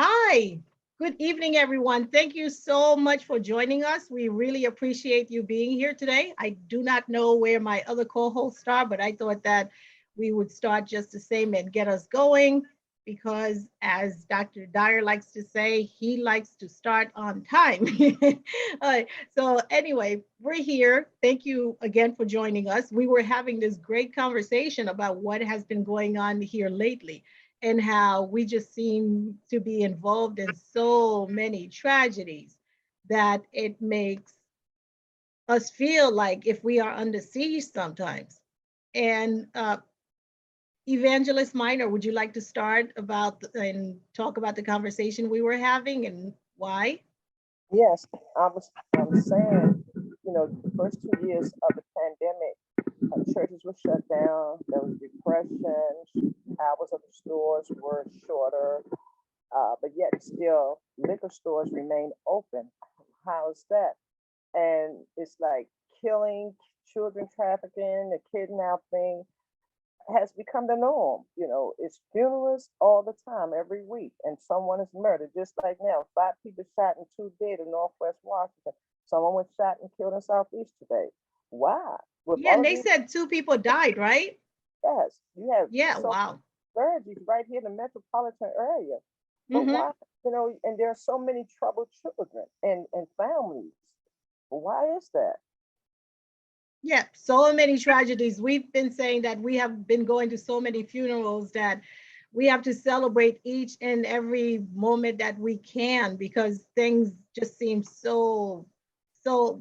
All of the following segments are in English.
Hi, good evening, everyone. Thank you so much for joining us. We really appreciate you being here today. I do not know where my other co-hosts are, but I thought that we would start just the same and get us going because, as Dr. Dyer likes to say, he likes to start on time. Uh, so, anyway, we're here. Thank you again for joining us. We were having this great conversation about what has been going on here lately and how we just seem to be involved in so many tragedies that it makes us feel like if we are under siege sometimes. And Evangelist Minor, would you like to start about and talk about the conversation we were having and why? Yes, I was saying, the first 2 years of the pandemic, churches were shut down. There was depression. Hours of the stores were shorter, but yet still liquor stores remain open. How is that? And it's like killing, children trafficking, the kidnapping has become the norm. It's funerals all the time, every week, and someone is murdered. Just like now, 5 people shot and 2 dead in Northwest Washington. Someone was shot and killed in Southeast today. Why? With Yeah, all and of they these, said two people died, right? yes, you have Yeah, so wow. surgeries right here in the metropolitan area. But Hmm. why? And there are so many troubled children and families. Why is that? Yeah, so many tragedies. We've been saying that we have been going to so many funerals that we have to celebrate each and every moment that we can because things just seem so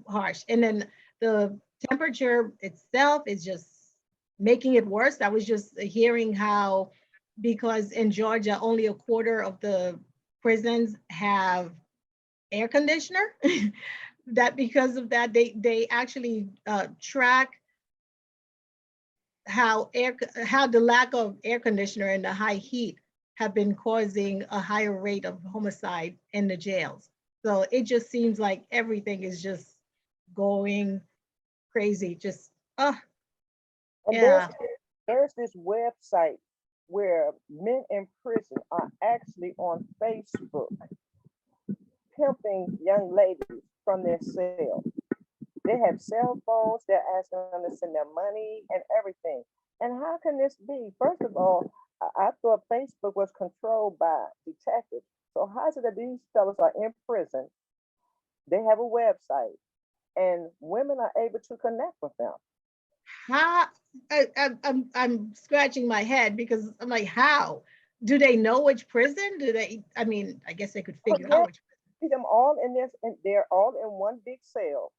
harsh. And then the temperature itself is just making it worse. I was just hearing how, because in Georgia, only a quarter of the prisons have air conditioner, that because of that, they actually track how the lack of air conditioner and the high heat have been causing a higher rate of homicide in the jails. So it just seems like everything is just going crazy. Just And there's yeah. there's this website where men in prison are actually on Facebook pimping young ladies from their cell. They have cell phones, they're asking them to send their money and everything. And how can this be? First of all, I thought Facebook was controlled by detectives. So how is it that these fellas are in prison? They have a website and women are able to connect with them. How I'm scratching my head because I'm like, how do they know which prison? Do they? I mean, I guess they could Oh figure out yeah, which. see them all in this, and they're all in one big cell.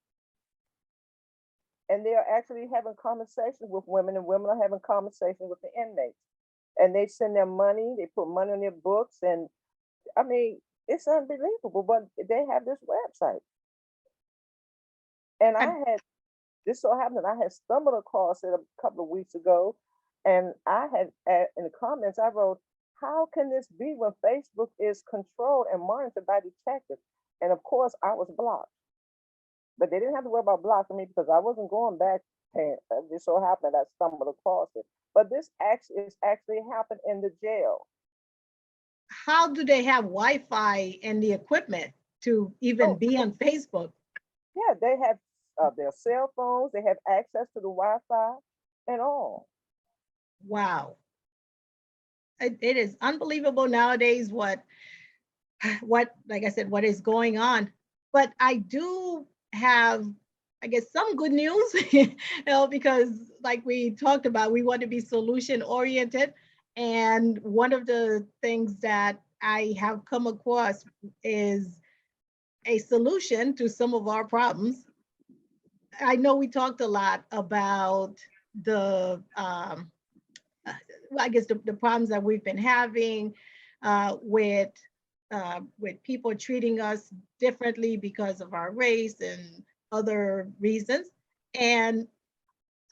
And they are actually having conversations with women, and women are having conversations with the inmates. And they send them money, they put money on their books, and I mean, it's unbelievable. But they have this website, and I, I had this so happened. I had stumbled across it a couple of weeks ago, and I had in the comments I wrote, "How can this be when Facebook is controlled and monitored by detectives?" And of course, I was blocked. But they didn't have to worry about blocking me because I wasn't going back. And it just so happened that I stumbled across it. But this actually happened in the jail. how do they have Wi-Fi and the equipment to even Oh, be on Facebook? yeah, they have their cell phones. They have access to the Wi-Fi and all. Wow, it is unbelievable nowadays what like I said, what is going on. But I do have, I guess, some good news, because like we talked about, we want to be solution oriented. And one of the things that I have come across is a solution to some of our problems. I know we talked a lot about the uh, well, I guess the problems that we've been having uh, with with people treating us differently because of our race and other reasons. And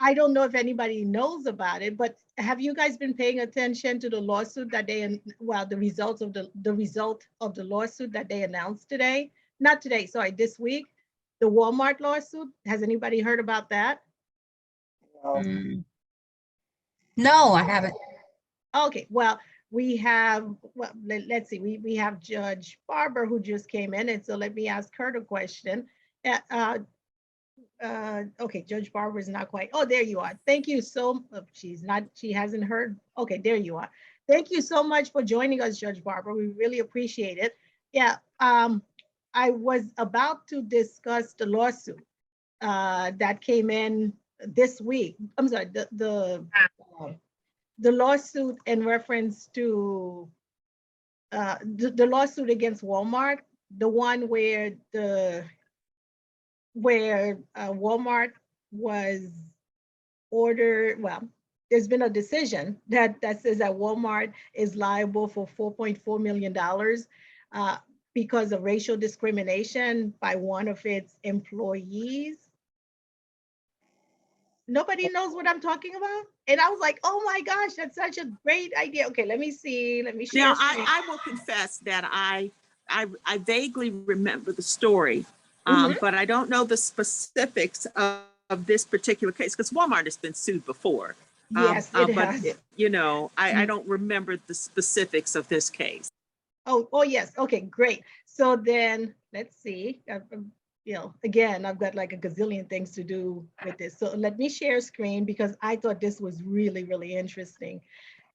I don't know if anybody knows about it, but have you guys been paying attention to the lawsuit that well, the results of the result of the lawsuit that they announced today? Not today, sorry, this week, the Walmart lawsuit. Has anybody heard about that? You know, Mm, no, I haven't. Okay, well, we have, well, let's see, we have Judge Barber who just came in, and so let me ask her the question. Uh, okay, Judge Barber is not quite, oh, there you are. Thank you so, she's not, she hasn't heard. Okay, there you are. Thank you so much for joining us, Judge Barber. We really appreciate it. Yeah, I was about to discuss the lawsuit that came in this week. I'm sorry, the lawsuit in reference to the lawsuit against Walmart, the one where Walmart was ordered, well, there's been a decision that says that Walmart is liable for $4.4 million because of racial discrimination by one of its employees. Nobody knows what I'm talking about. And I was like, oh my gosh, that's such a great idea. Okay, let me see. Let me share. Now, I will confess that I vaguely remember the story, but I don't know the specifics of this particular case because Walmart has been sued before. Yes, it but has. I don't remember the specifics of this case. Oh yes. Okay, great. So then let's see. Again, I've got like a gazillion things to do with this. So let me share screen because I thought this was really, really interesting.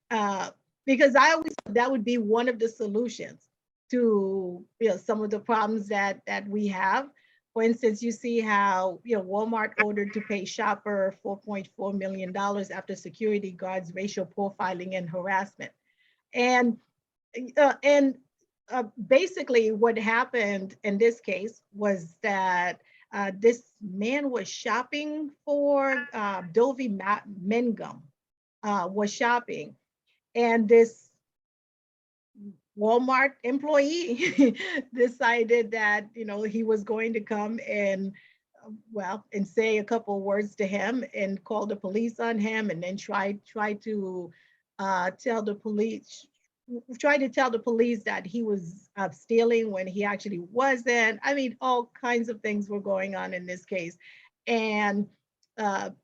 Because I always thought that would be one of the solutions to some of the problems that we have. For instance, you see how Walmart ordered to pay shopper $4.4 million after security guards racial profiling and harassment. And basically what happened in this case was that this man was shopping for Dovey Mangum was shopping, and this Walmart employee decided that he was going to come and and say a couple of words to him and call the police on him, and then try to tell the police that he was stealing when he actually wasn't. I mean, all kinds of things were going on in this case. And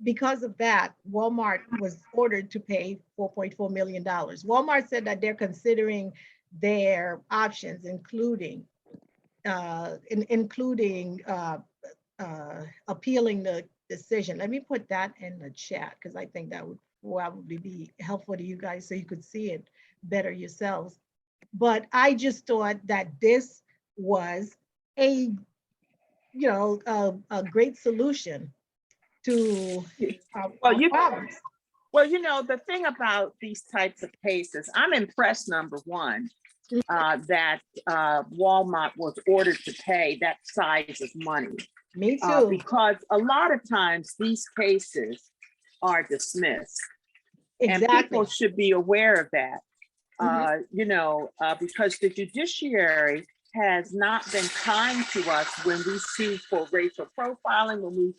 because of that, Walmart was ordered to pay $4.4 million. Walmart said that they're considering their options, including appealing the decision. Let me put that in the chat because I think that would probably be helpful to you guys so you could see it better yourselves. But I just thought that this was a great solution to our problems. Well, the thing about these types of cases, I'm impressed, number one, that Walmart was ordered to pay that size of money. Me too. Because a lot of times these cases are dismissed. Exactly. And people should be aware of that. Because the judiciary has not been kind to us when we sue for racial profiling.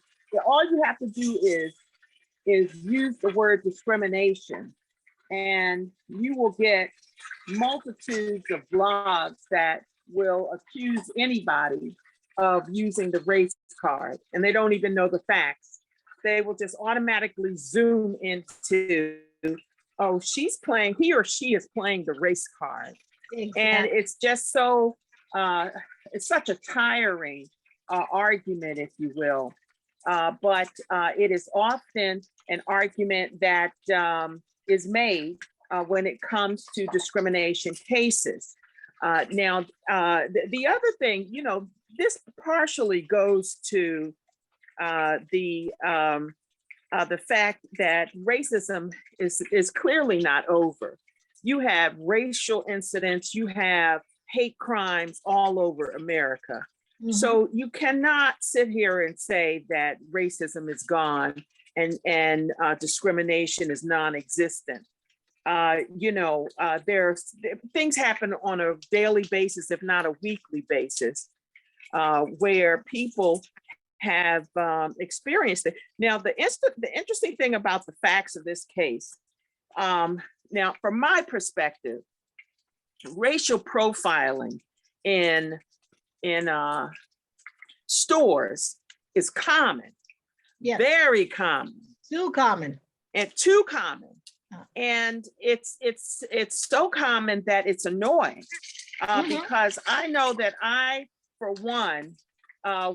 All you have to do is use the word discrimination, and you will get multitudes of blogs that will accuse anybody of using the race card, and they don't even know the facts. They will just automatically zoom into, oh, he or she is playing the race card. Exactly. And it's just so, it's such a tiring argument, if you will. But it is often an argument that is made when it comes to discrimination cases. Now, the other thing, this partially goes to the fact that racism is clearly not over. You have racial incidents, you have hate crimes all over America. Mm-hmm. So you cannot sit here and say that racism is gone and discrimination is non-existent. There's things happen on a daily basis, if not a weekly basis, where people have experienced it. Now, the interesting thing about the facts of this case, now, from my perspective, racial profiling in stores is common. Yes. Very common. Too common. And too common. And it's so common that it's annoying, Mhm. because I know that I, for one,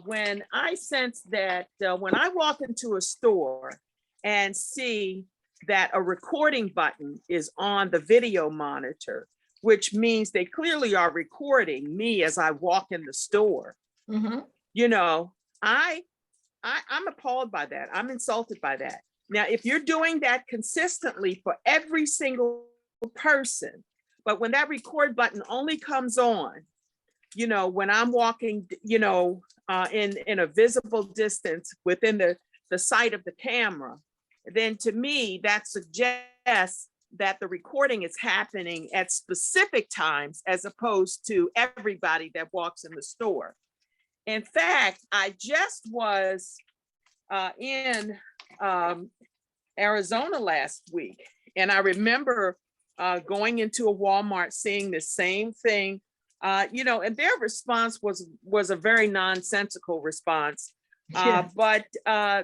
when I sense that when I walk into a store and see that a recording button is on the video monitor, which means they clearly are recording me as I walk in the store, Mhm. you know, I'm appalled by that. I'm insulted by that. Now, if you're doing that consistently for every single person, but when that record button only comes on, you know, when I'm walking, you know, in a visible distance within the sight of the camera, then to me, that suggests that the recording is happening at specific times as opposed to everybody that walks in the store. In fact, I just was in Arizona last week, and I remember going into a Walmart, seeing the same thing, you know, and their response was a very nonsensical response. Yes. But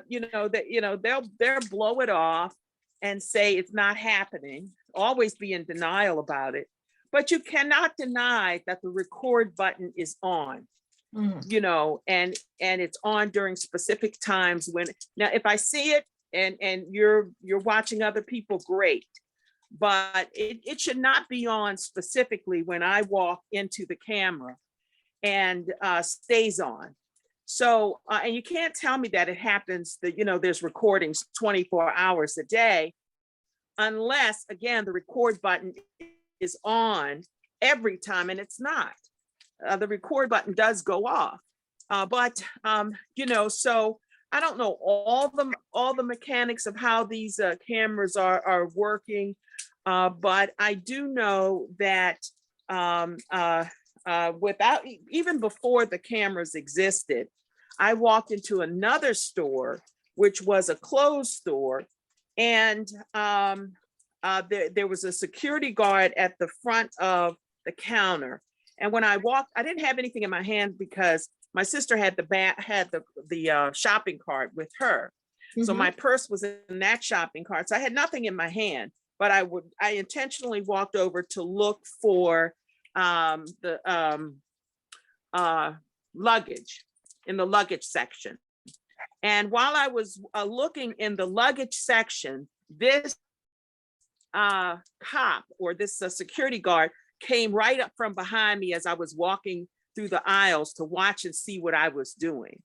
you know that they'll blow it off and say it's not happening. Always be in denial about it, but you cannot deny that the record button is on. Mhm. You know, and it's on during specific times. When now, if I see it and you're watching other people, great, but it should not be on specifically when I walk into the camera, and stays on. So and you can't tell me that it happens that, you know, there's recordings 24 hours a day, unless again the record button is on every time, and it's not. The record button does go off. But you know, so I don't know all the mechanics of how these cameras are working, but I do know that without even before the cameras existed, I walked into another store, which was a clothes store, and there was a security guard at the front of the counter. And when I walked, I didn't have anything in my hand because my sister had the shopping cart with her. So Mhm. my purse was in that shopping cart. So I had nothing in my hand, but I intentionally walked over to look for the luggage in the luggage section. And while I was looking in the luggage section, this cop, or this security guard, came right up from behind me as I was walking through the aisles to watch and see what I was doing.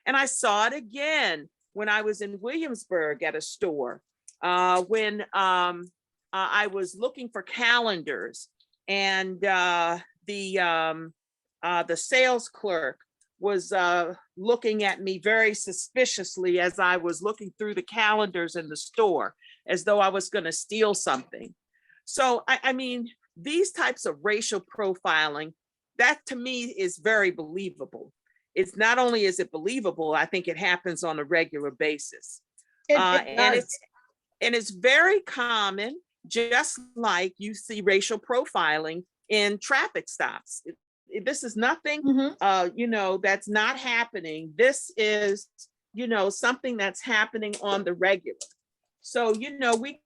And I saw it again when I was in Williamsburg at a store, when I was looking for calendars, and the sales clerk was looking at me very suspiciously as I was looking through the calendars in the store, as though I was going to steal something. So, I mean, these types of racial profiling, that to me is very believable. It's not only is it believable, I think it happens on a regular basis. It And does. it's very common, just like you see racial profiling in traffic stops. This is nothing, Mhm. you know, that's not happening. This is, you know, something that's happening on the regular. So, you know, we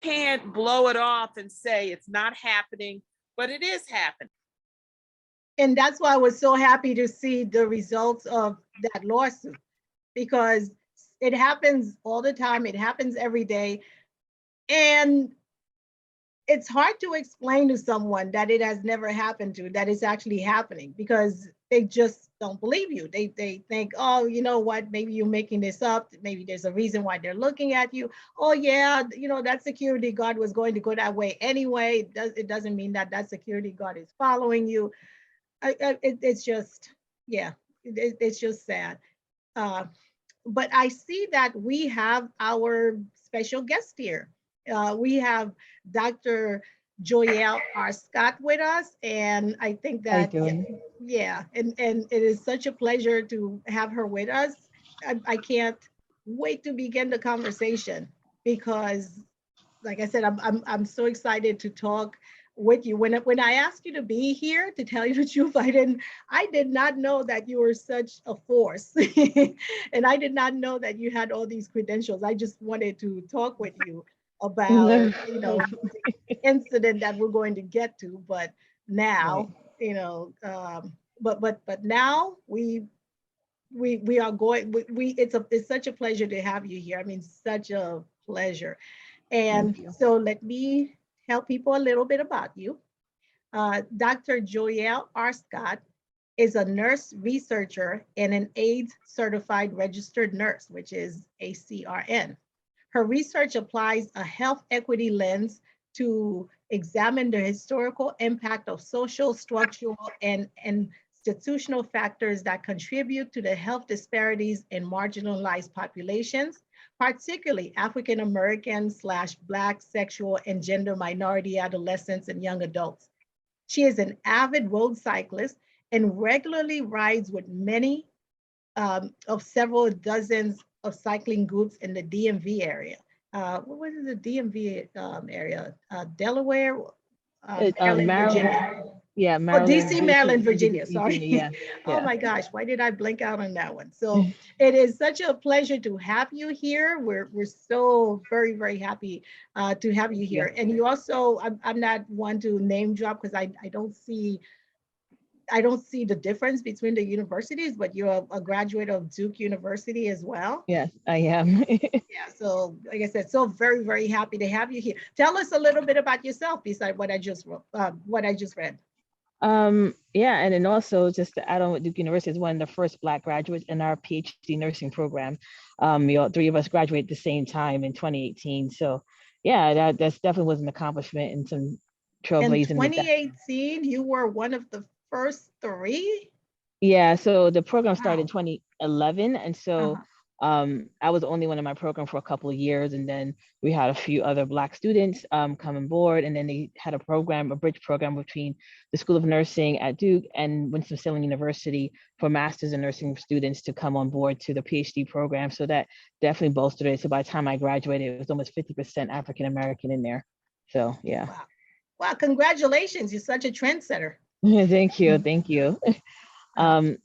can't blow it off and say it's not happening, but it is happening. And that's why I was so happy to see the results of that lawsuit, because it happens all the time. It happens every day. And it's hard to explain to someone that it has never happened to, that it's actually happening, because they just don't believe you. They think, oh, you know what, maybe you're making this up. Maybe there's a reason why they're looking at you. Oh yeah, you know, that security guard was going to go that way anyway. It doesn't mean that that security guard is following you. It's just, yeah, it's just sad. Uh, but I see that we have our special guest here. We have Dr. Joyelle R. Scott with us, and I think How you that, yeah, doing? yeah, and it is such a pleasure to have her with us. I can't wait to begin the conversation, because like I said, I'm so excited to talk with you. When I asked you to be here, to tell you the truth, I did not know that you were such a force, and I did not know that you had all these credentials. I just wanted to talk with you about, you know, incident that we're going to get to, but Right. now, but now we are going, it's such a pleasure to have you here. I mean, such a pleasure. And Thank you. so let me tell people a little bit about you. Dr. Joyelle R. Scott is a nurse researcher and an AIDS certified registered nurse, which is ACRN. Her research applies a health equity lens to examine the historical impact of social, structural, and institutional factors that contribute to the health disparities in marginalized populations, particularly African American / Black, sexual, and gender minority adolescents and young adults. She is an avid road cyclist and regularly rides with many of several dozens of cycling groups in the DMV area. What is the DMV area? Delaware, Maryland, Maryland, Virginia. yeah, Oh, Maryland, DC, Maryland, Virginia, Virginia, sorry. yeah, Oh yeah. my gosh, why did I blink out on that one? So it is such a pleasure to have you here. We're so very, very happy to have you Thank you. here. And you also, I'm not one to name drop because I don't see the difference between the universities, but you're a graduate of Duke University as well. Yes, I am. Yeah, so like I said, so very, very happy to have you here. Tell us a little bit about yourself beside what I just wrote, what I just read. Yeah, and then also just to add on with Duke University is one of the first Black graduates in our PhD nursing program. Three of us graduated at the same time in 2018. So yeah, that's definitely was an accomplishment and some In trailblazing with that. 2018, you were one of the first three. Yeah, so the program started in Wow. 2011, and so Uh-huh. I was the only one in my program for a couple of years, and then we had a few other Black students come on board, and then they had a program, a bridge program between the School of Nursing at Duke and Winston-Salem University for Masters in Nursing students to come on board to the PhD program. So that definitely bolstered it. So by the time I graduated, it was almost 50% African American in there. So yeah. Wow. Wow, congratulations. You're such a trendsetter. Thank you, thank you. Uh, Um,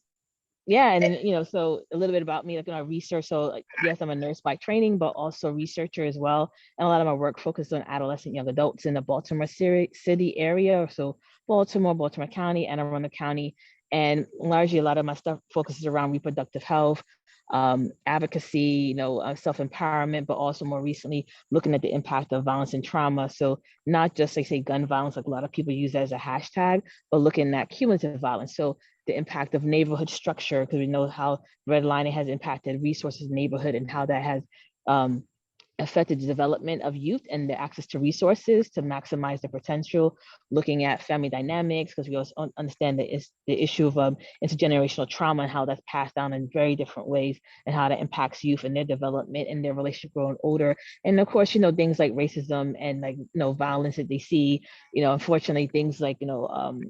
yeah, and then so a little bit about me, like in our research. So like, yes, I'm a nurse by training, but also researcher as well. And a lot of my work focused on adolescent young adults in the Baltimore city area, so Baltimore County, Anne Arundel County, and largely a lot of my stuff focuses around reproductive health, advocacy, self-empowerment, but also more recently looking at the impact of violence and trauma. So not just like say gun violence, like a lot of people use that as a hashtag, but looking at cumulative violence. So the impact of neighborhood structure, because we know how redlining has impacted resources in neighborhood and how that has affected the development of youth and the access to resources to maximize their potential, looking at family dynamics, because we also understand that it's the issue of intergenerational trauma and how that's passed down in very different ways and how that impacts youth and their development and their relationship growing older. And of course, things like racism and like, violence that they see, unfortunately, things like,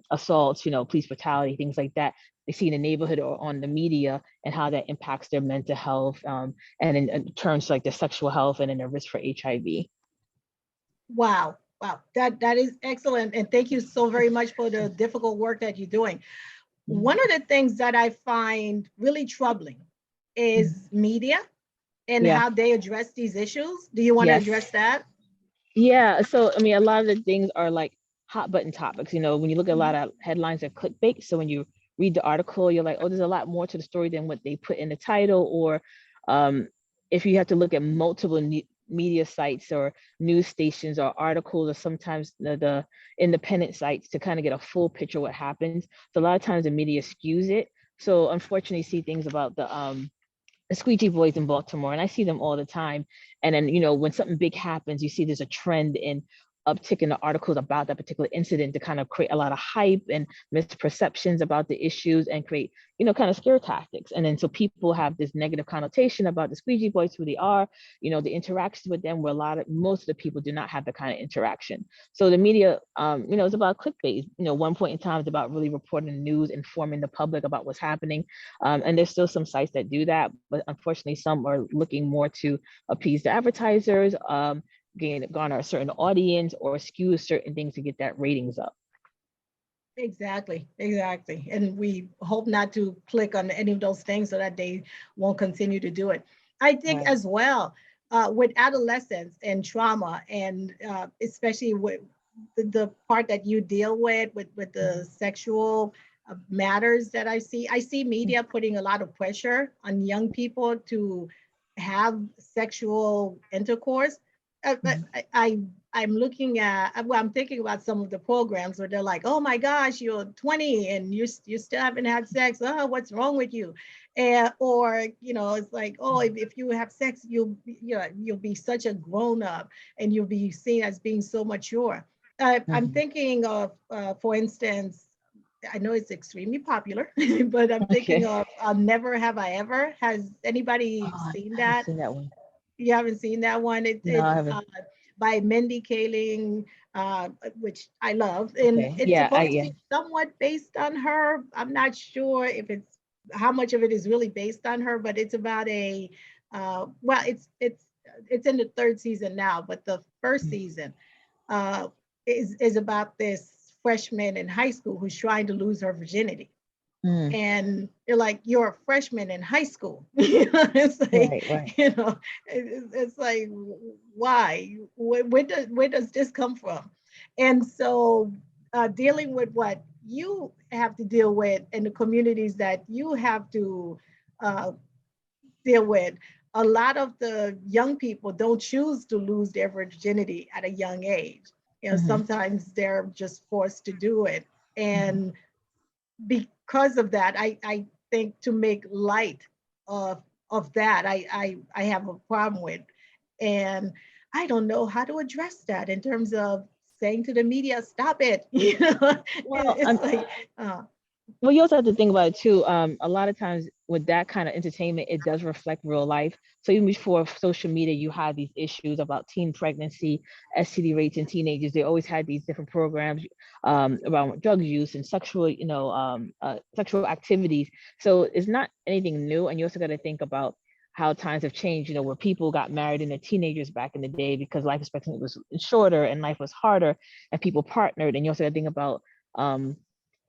assaults, police brutality, things like that they see in the neighborhood or on the media and how that impacts their mental health and in terms of like their sexual health and in their risk for HIV. wow. Wow. That is excellent. And thank you so very much for the difficult work that you're doing. One of the things that I find really troubling is media and Yeah. how they address these issues. Do you want to Yes. address that? Yeah. So, I mean, a lot of the things are like hot button topics. When you look at a lot Mhm. of headlines are clickbait. So when you read the article, you're like, oh, there's a lot more to the story than what they put in the title. Or if you have to look at multiple media sites or news stations or articles or sometimes the independent sites to kind of get a full picture of what happens. So a lot of times the media skews it. So unfortunately, you see things about the squeegee boys in Baltimore, and I see them all the time. And then, when something big happens, you see there's a trend in uptick in the articles about that particular incident to kind of create a lot of hype and misperceptions about the issues and create, kind of scare tactics. And then so people have this negative connotation about the squeegee boys, who they are, the interactions with them, where most of the people do not have the kind of interaction. So the media, it's about clickbait. One point in time, it's about really reporting the news, informing the public about what's happening. And there's still some sites that do that, but unfortunately, some are looking more to appease the advertisers, garner a certain audience, or skew certain things to get that ratings up. Exactly, exactly. And we hope not to click on any of those things so that they won't continue to do it. I think Right. as well, with adolescence and trauma, and especially with the part that you deal with the sexual matters that I see media putting a lot of pressure on young people to have sexual intercourse. But I'm looking at, well, I'm thinking about some of the programs where they're like, oh my gosh, you're 20 and you still haven't had sex. Oh, what's wrong with you? And, or, you know, it's like, oh, if you have sex, you'll be such a grown up and you'll be seen as being so mature. I'm thinking of, for instance, I know it's extremely popular, but I'm thinking Okay. of Never Have I Ever. Has anybody Oh, seen I haven't that? seen that one. You haven't seen that one? No, I It's haven't. by Mindy Kaling, which I love, and Okay. it's Yeah, I supposed to yeah. be somewhat based on her. I'm not sure if it's how much of it is really based on her, but it's about a well, it's in the third season now, but the first season uh, is about this freshman in high school who's trying to lose her virginity. Mm, And they're like, you're a freshman in high school. You know, it's like, right, right. you know, it's like, why? Where does this come from? And so dealing with what you have to deal with in the communities that you have to uh, deal with, a lot of the young people don't choose to lose their virginity at a young age. You know, Hmm. sometimes they're just forced to do it. Hmm. And because of that, I think to make light of that, I have a problem with. And I don't know how to address that in terms of saying to the media, stop it. You know, Well, it's like, uh, well, you also have to think about it too. A lot of times with that kind of entertainment, it does reflect real life. So even before social media, you had these issues about teen pregnancy, STD rates in teenagers. They always had these different programs around drug use and sexual, sexual activities. So it's not anything new. And you also got to think about how times have changed. You know, where people got married in their teenagers back in the day because life expectancy was shorter and life was harder, and people partnered. And you also got to think about um,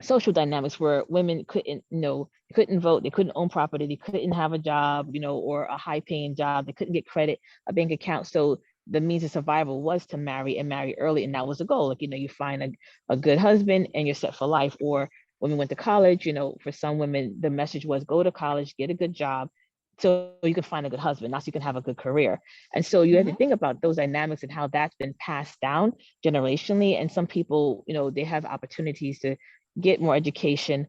social dynamics where women couldn't, they couldn't vote, they couldn't own property, they couldn't have a job, or a high paying job, they couldn't get credit, a bank account. So the means of survival was to marry and marry early. And that was the goal. Like, you find a good husband and you're set for life. Or when we went to college, for some women, the message was go to college, get a good job so you can find a good husband, not so you can have a good career. And so you have to mhm, think about those dynamics and how that's been passed down generationally. And some people, they have opportunities to get more education,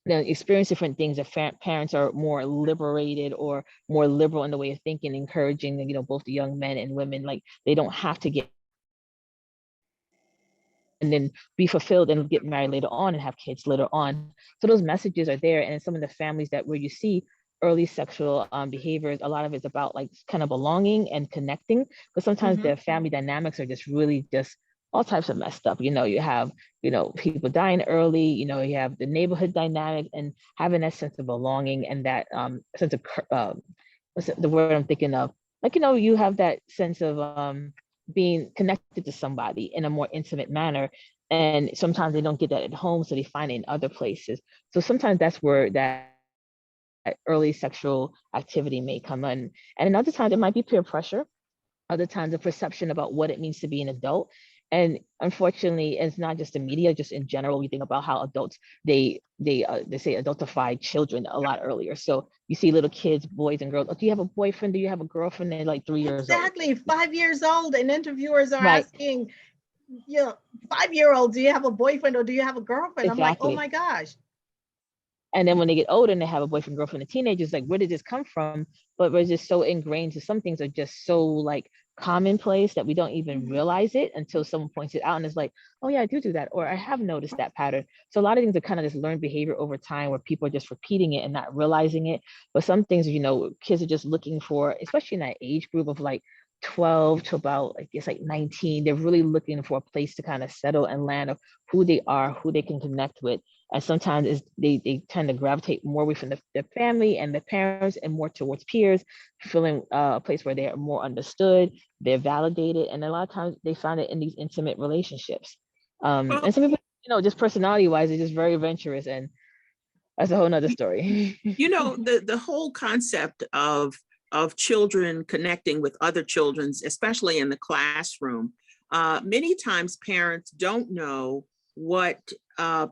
experience different things. If parents are more liberated or more liberal in the way of thinking, encouraging, both the young men and women, like they don't have to get and then be fulfilled and get married later on and have kids later on. So those messages are there. And in some of the families that where you see early sexual behaviors, a lot of it's about like kind of belonging and connecting. But sometimes mhm. the family dynamics are just really just all types of messed up. You have, people dying early, you have the neighborhood dynamic and having that sense of belonging and that sense of, what's the word I'm thinking of? Like, you have that sense of being connected to somebody in a more intimate manner. And sometimes they don't get that at home, so they find it in other places. So sometimes that's where that early sexual activity may come in. And other times it might be peer pressure, other times a perception about what it means to be an adult. And unfortunately, it's not just the media, just in general, we think about how adults, they say adultify children a lot earlier. So you see little kids, boys and girls, oh, do you have a boyfriend? Do you have a girlfriend? They're like 3 years old. Exactly. 5 years old, and interviewers are Right, asking, you know, 5 year old, do you have a boyfriend or do you have a girlfriend? I'm like, oh exactly. my gosh. And then when they get older and they have a boyfriend, girlfriend, and teenagers, like, where did this come from? But we're just so ingrained to some things are just so like commonplace that we don't even Mhm. realize it until someone points it out and it's like, oh yeah, I do that, or I have noticed that pattern. So a lot of things are kind of just learned behavior over time where people are just repeating it and not realizing it. But some things, kids are just looking for, especially in that age group of like 12 to about, I guess, like 19, they're really looking for a place to kind of settle and land of who they are, who they can connect with. And sometimes they tend to gravitate more away from their family and their parents and more towards peers, feeling a place where they are more understood, they're validated. And a lot of times they find it in these intimate relationships. Well, And some people, just personality wise, they're just very adventurous. And that's a whole nother story. the whole concept of of children connecting with other children, especially in the classroom. Many times parents don't know what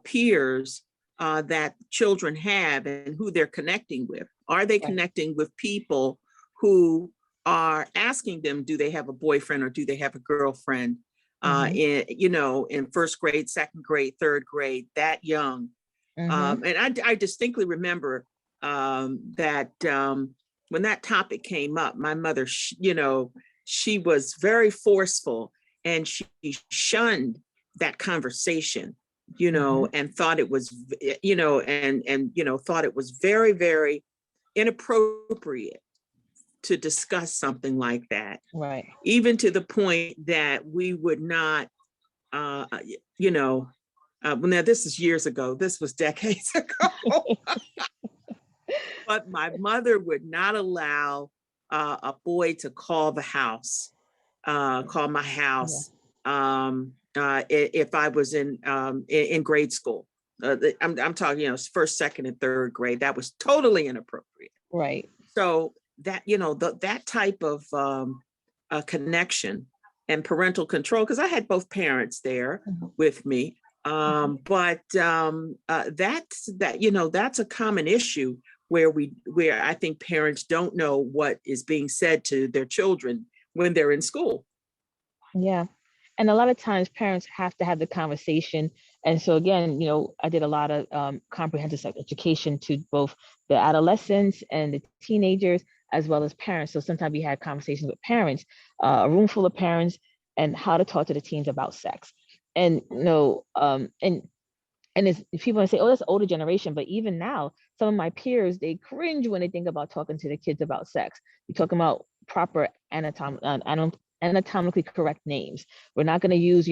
peers that children have and who they're connecting with. Are they connecting with people who are asking them, do they have a boyfriend or do they have a girlfriend? In first grade, second grade, third grade, that young. And I distinctly remember that when that topic came up, my mother, she was very forceful and she shunned that conversation, and thought it was, thought it was very, very inappropriate to discuss something like that. Right. Even to the point that we would not, well, now this is years ago, this was decades ago, but my mother would not allow a boy to call the house, call my house, if I was in grade school. I'm talking, first, second, and third grade. That was totally inappropriate. Right. So that, that type of connection and parental control, because I had both parents there with me. But that's a common issue where I think parents don't know what is being said to their children when they're in school. Yeah. And a lot of times parents have to have the conversation. And so again, I did a lot of comprehensive sex education to both the adolescents and the teenagers, as well as parents. So sometimes we had conversations with parents, a room full of parents, and how to talk to the teens about sex. And and it's, people say, oh, that's older generation. But even now, some of my peers, they cringe when they think about talking to the kids about sex. We're talking about proper anatomically correct names. We're not going to use,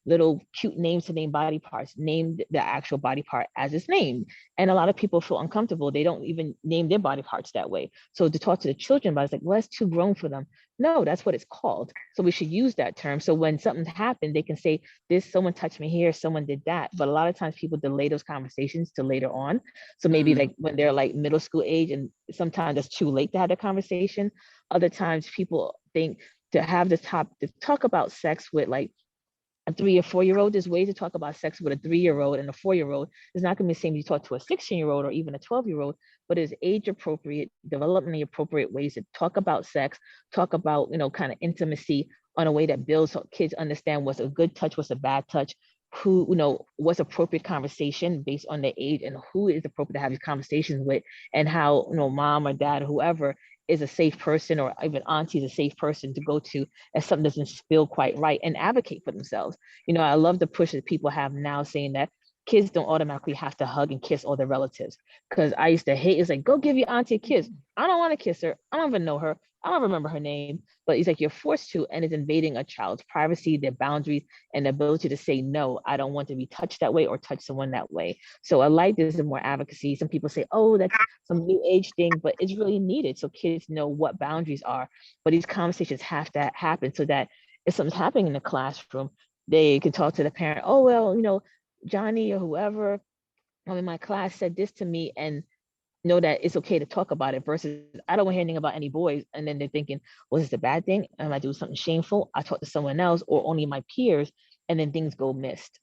little cute names to name body parts. Name the actual body part as it's named. And a lot of people feel uncomfortable. They don't even name their body parts that way. So to talk to the children about it's like, well, that's too grown for them. No, that's what it's called. So we should use that term. So when something happened, they can say, someone touched me here, someone did that. But a lot of times people delay those conversations to later on. So maybe like when they're like middle school age, and sometimes it's too late to have the conversation. Other times people think to have to talk about sex with like a 3 or 4-year-old, there's ways to talk about sex with a 3-year-old and a 4-year-old. It's not going to be the same you talk to a 16-year-old or even a 12-year-old, but it's age appropriate, developmentally appropriate ways to talk about sex, talk about, kind of intimacy on a way that builds so kids understand what's a good touch, what's a bad touch, who, what's appropriate conversation based on their age and who is appropriate to have these conversations with, and how, mom or dad or whoever is a safe person, or even auntie is a safe person to go to if something doesn't feel quite right, and advocate for themselves. I love the push that people have now saying that kids don't automatically have to hug and kiss all their relatives. Because I used to hate, it's like, go give your auntie a kiss. I don't want to kiss her. I don't even know her. I don't remember her name. But it's like you're forced to, and it's invading a child's privacy, their boundaries, and the ability to say, no, I don't want to be touched that way or touch someone that way. So I like this more advocacy. Some people say, oh, that's some new age thing, but it's really needed so kids know what boundaries are. But these conversations have to happen so that if something's happening in the classroom, they can talk to the parent. Oh, well, Johnny or whoever in my class said this to me, and know that it's okay to talk about it, versus I don't want to hear anything about any boys. And then they're thinking, was this a bad thing? Am I doing something shameful? I talk to someone else or only my peers, and then things go missed.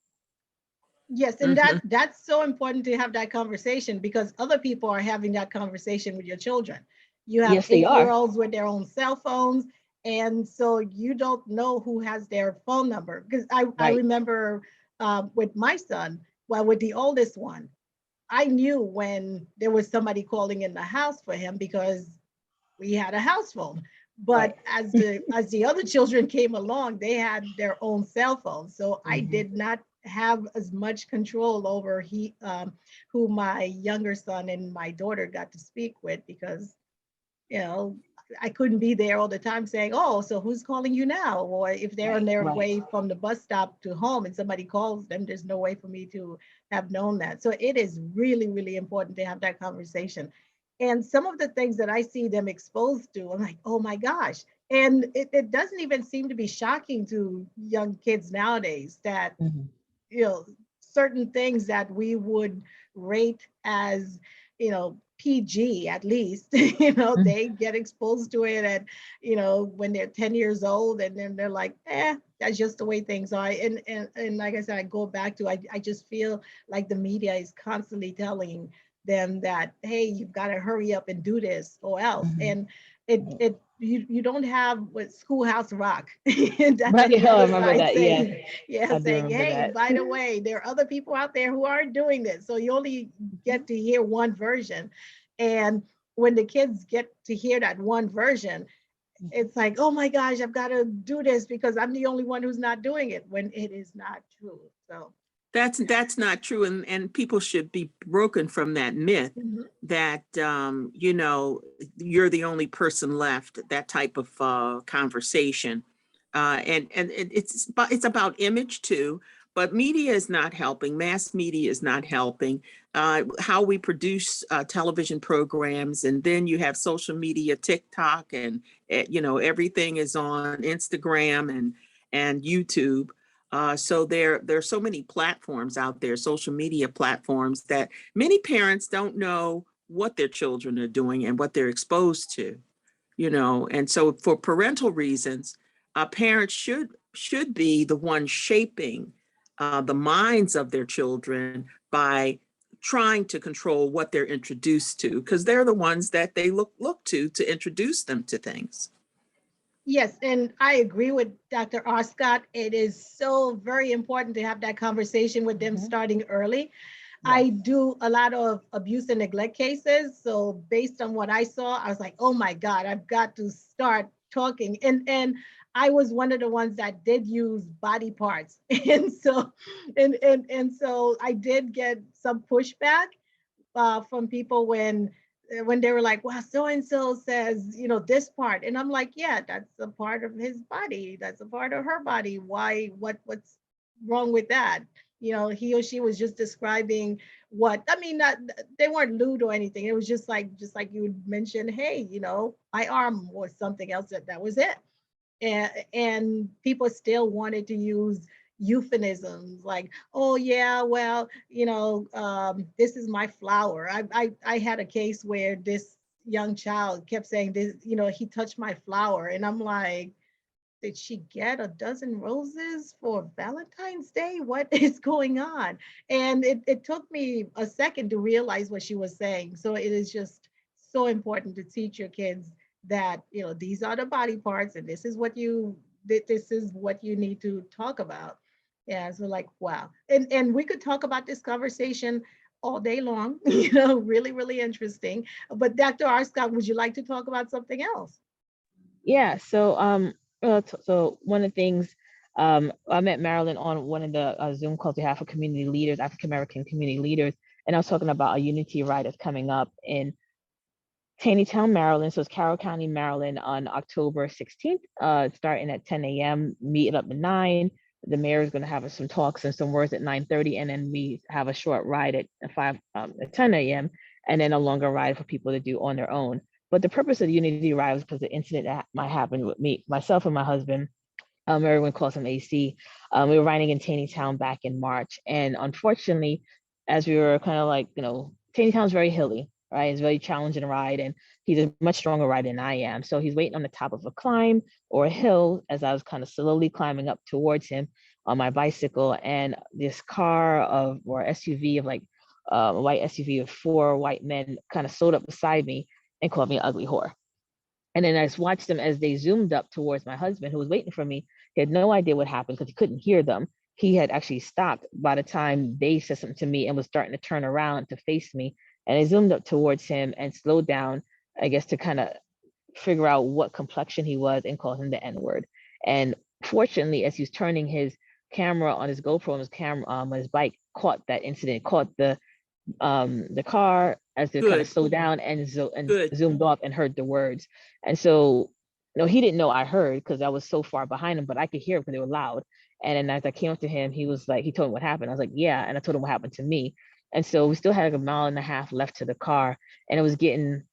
Yes, and that's so important to have that conversation, because other people are having that conversation with your children. You have Yes, they are. 8-year-olds with their own cell phones, and so you don't know who has their phone number. Because I remember with my son, well, with the oldest one, I knew when there was somebody calling in the house for him because we had a house phone. But as the other children came along, they had their own cell phones. So I did not have as much control over who my younger son and my daughter got to speak with, because I couldn't be there all the time saying, oh, so who's calling you now? Or if they're on their way from the bus stop to home and somebody calls them, there's no way for me to have known that. So it is really, really important to have that conversation. And some of the things that I see them exposed to, I'm like, oh my gosh. And it doesn't even seem to be shocking to young kids nowadays that, certain things that we would rate as, PG at least. You know, Mhm. they get exposed to it at, you know, when they're 10 years old, and then they're like, that's just the way things are. And like I said, I go back to, I just feel like the media is constantly telling them that, hey, you've got to hurry up and do this or else. Mhm. And you don't have what Schoolhouse Rock. That's Right. Oh, I another remember side that. Yes, saying, yeah, I do saying, remember hey, that. by the way, there are other people out there who aren't doing this. So you only get to hear one version. And when the kids get to hear that one version, it's like, oh my gosh, I've got to do this because I'm the only one who's not doing it, when it is not true. So That's not true, and people should be broken from that myth mhm. that you know, you're the only person left. That type of conversation, and it's about image too. But media is not helping. Mass media is not helping. How we produce television programs, and then you have social media, TikTok, and you know, everything is on Instagram and YouTube. So there are so many platforms out there, social media platforms, that many parents don't know what their children are doing and what they're exposed to, you know. And so for parental reasons, parents should be the one shaping the minds of their children by trying to control what they're introduced to, because they're the ones that they look to introduce them to things. Yes, and I agree with Dr. R. Scott. It is so very important to have that conversation with them Mhm. starting early. Yes. I do a lot of abuse and neglect cases. So based on what I saw, I was like, oh my God, I've got to start talking. And I was one of the ones that did use body parts. And so and so I did get some pushback from people when they were like, well, so and so says, you know, this part. And I'm like, yeah, that's a part of his body. That's a part of her body. Why, what's wrong with that? You know, he or she was just describing what, I mean, not, they weren't lewd or anything. It was just like you mentioned, hey, you know, my arm or something else, that was it. And people still wanted to use euphemisms like, oh yeah, well, you know, this is my flower. I had a case where this young child kept saying this, you know, he touched my flower, and I'm like, did she get a dozen roses for Valentine's Day? What is going on? And it took me a second to realize what she was saying. So it is just so important to teach your kids that, you know, these are the body parts, and this is what you need to talk about. Yeah, so like, wow. And we could talk about this conversation all day long, you know, really, really interesting. But Dr. R. Scott, would you like to talk about something else? Yeah. So so one of the things, I met Marilyn on one of the Zoom calls we have for community leaders, African American community leaders, and I was talking about a unity ride that's coming up in Taneytown, Maryland. So it's Carroll County, Maryland, on October 16th, starting at 10 a.m., meet up at 9. The mayor is going to have some talks and some words at 9:30, and then we have a short ride at 10 a.m., and then a longer ride for people to do on their own. But the purpose of the Unity Ride was because the incident that might happen with me, myself and my husband, everyone calls him AC. We were riding in Taneytown back in March, and unfortunately, as we were kind of like, you know, Taneytown's very hilly, right? It's very challenging ride, and he's a much stronger rider than I am. So he's waiting on the top of a climb or a hill as I was kind of slowly climbing up towards him on my bicycle, and this car of or SUV of like a white SUV of 4 white men kind of slowed up beside me and called me an ugly whore. And then I just watched them as they zoomed up towards my husband, who was waiting for me. He had no idea what happened because he couldn't hear them. He had actually stopped by the time they said something to me and was starting to turn around to face me. And I zoomed up towards him and slowed down, I guess, to kind of figure out what complexion he was and called him the N word. And fortunately, as he was turning his camera on his GoPro on his camera on his bike, caught that incident, caught the car as they kind of Good, slowed down and good. zoomed off and heard the words. And so, no, he didn't know I heard because I was so far behind him, but I could hear because they were loud. And then as I came up to him, he was like, he told me what happened. I was like, yeah. And I told him what happened to me. And so we still had like a mile and a half left to the car, and it was getting,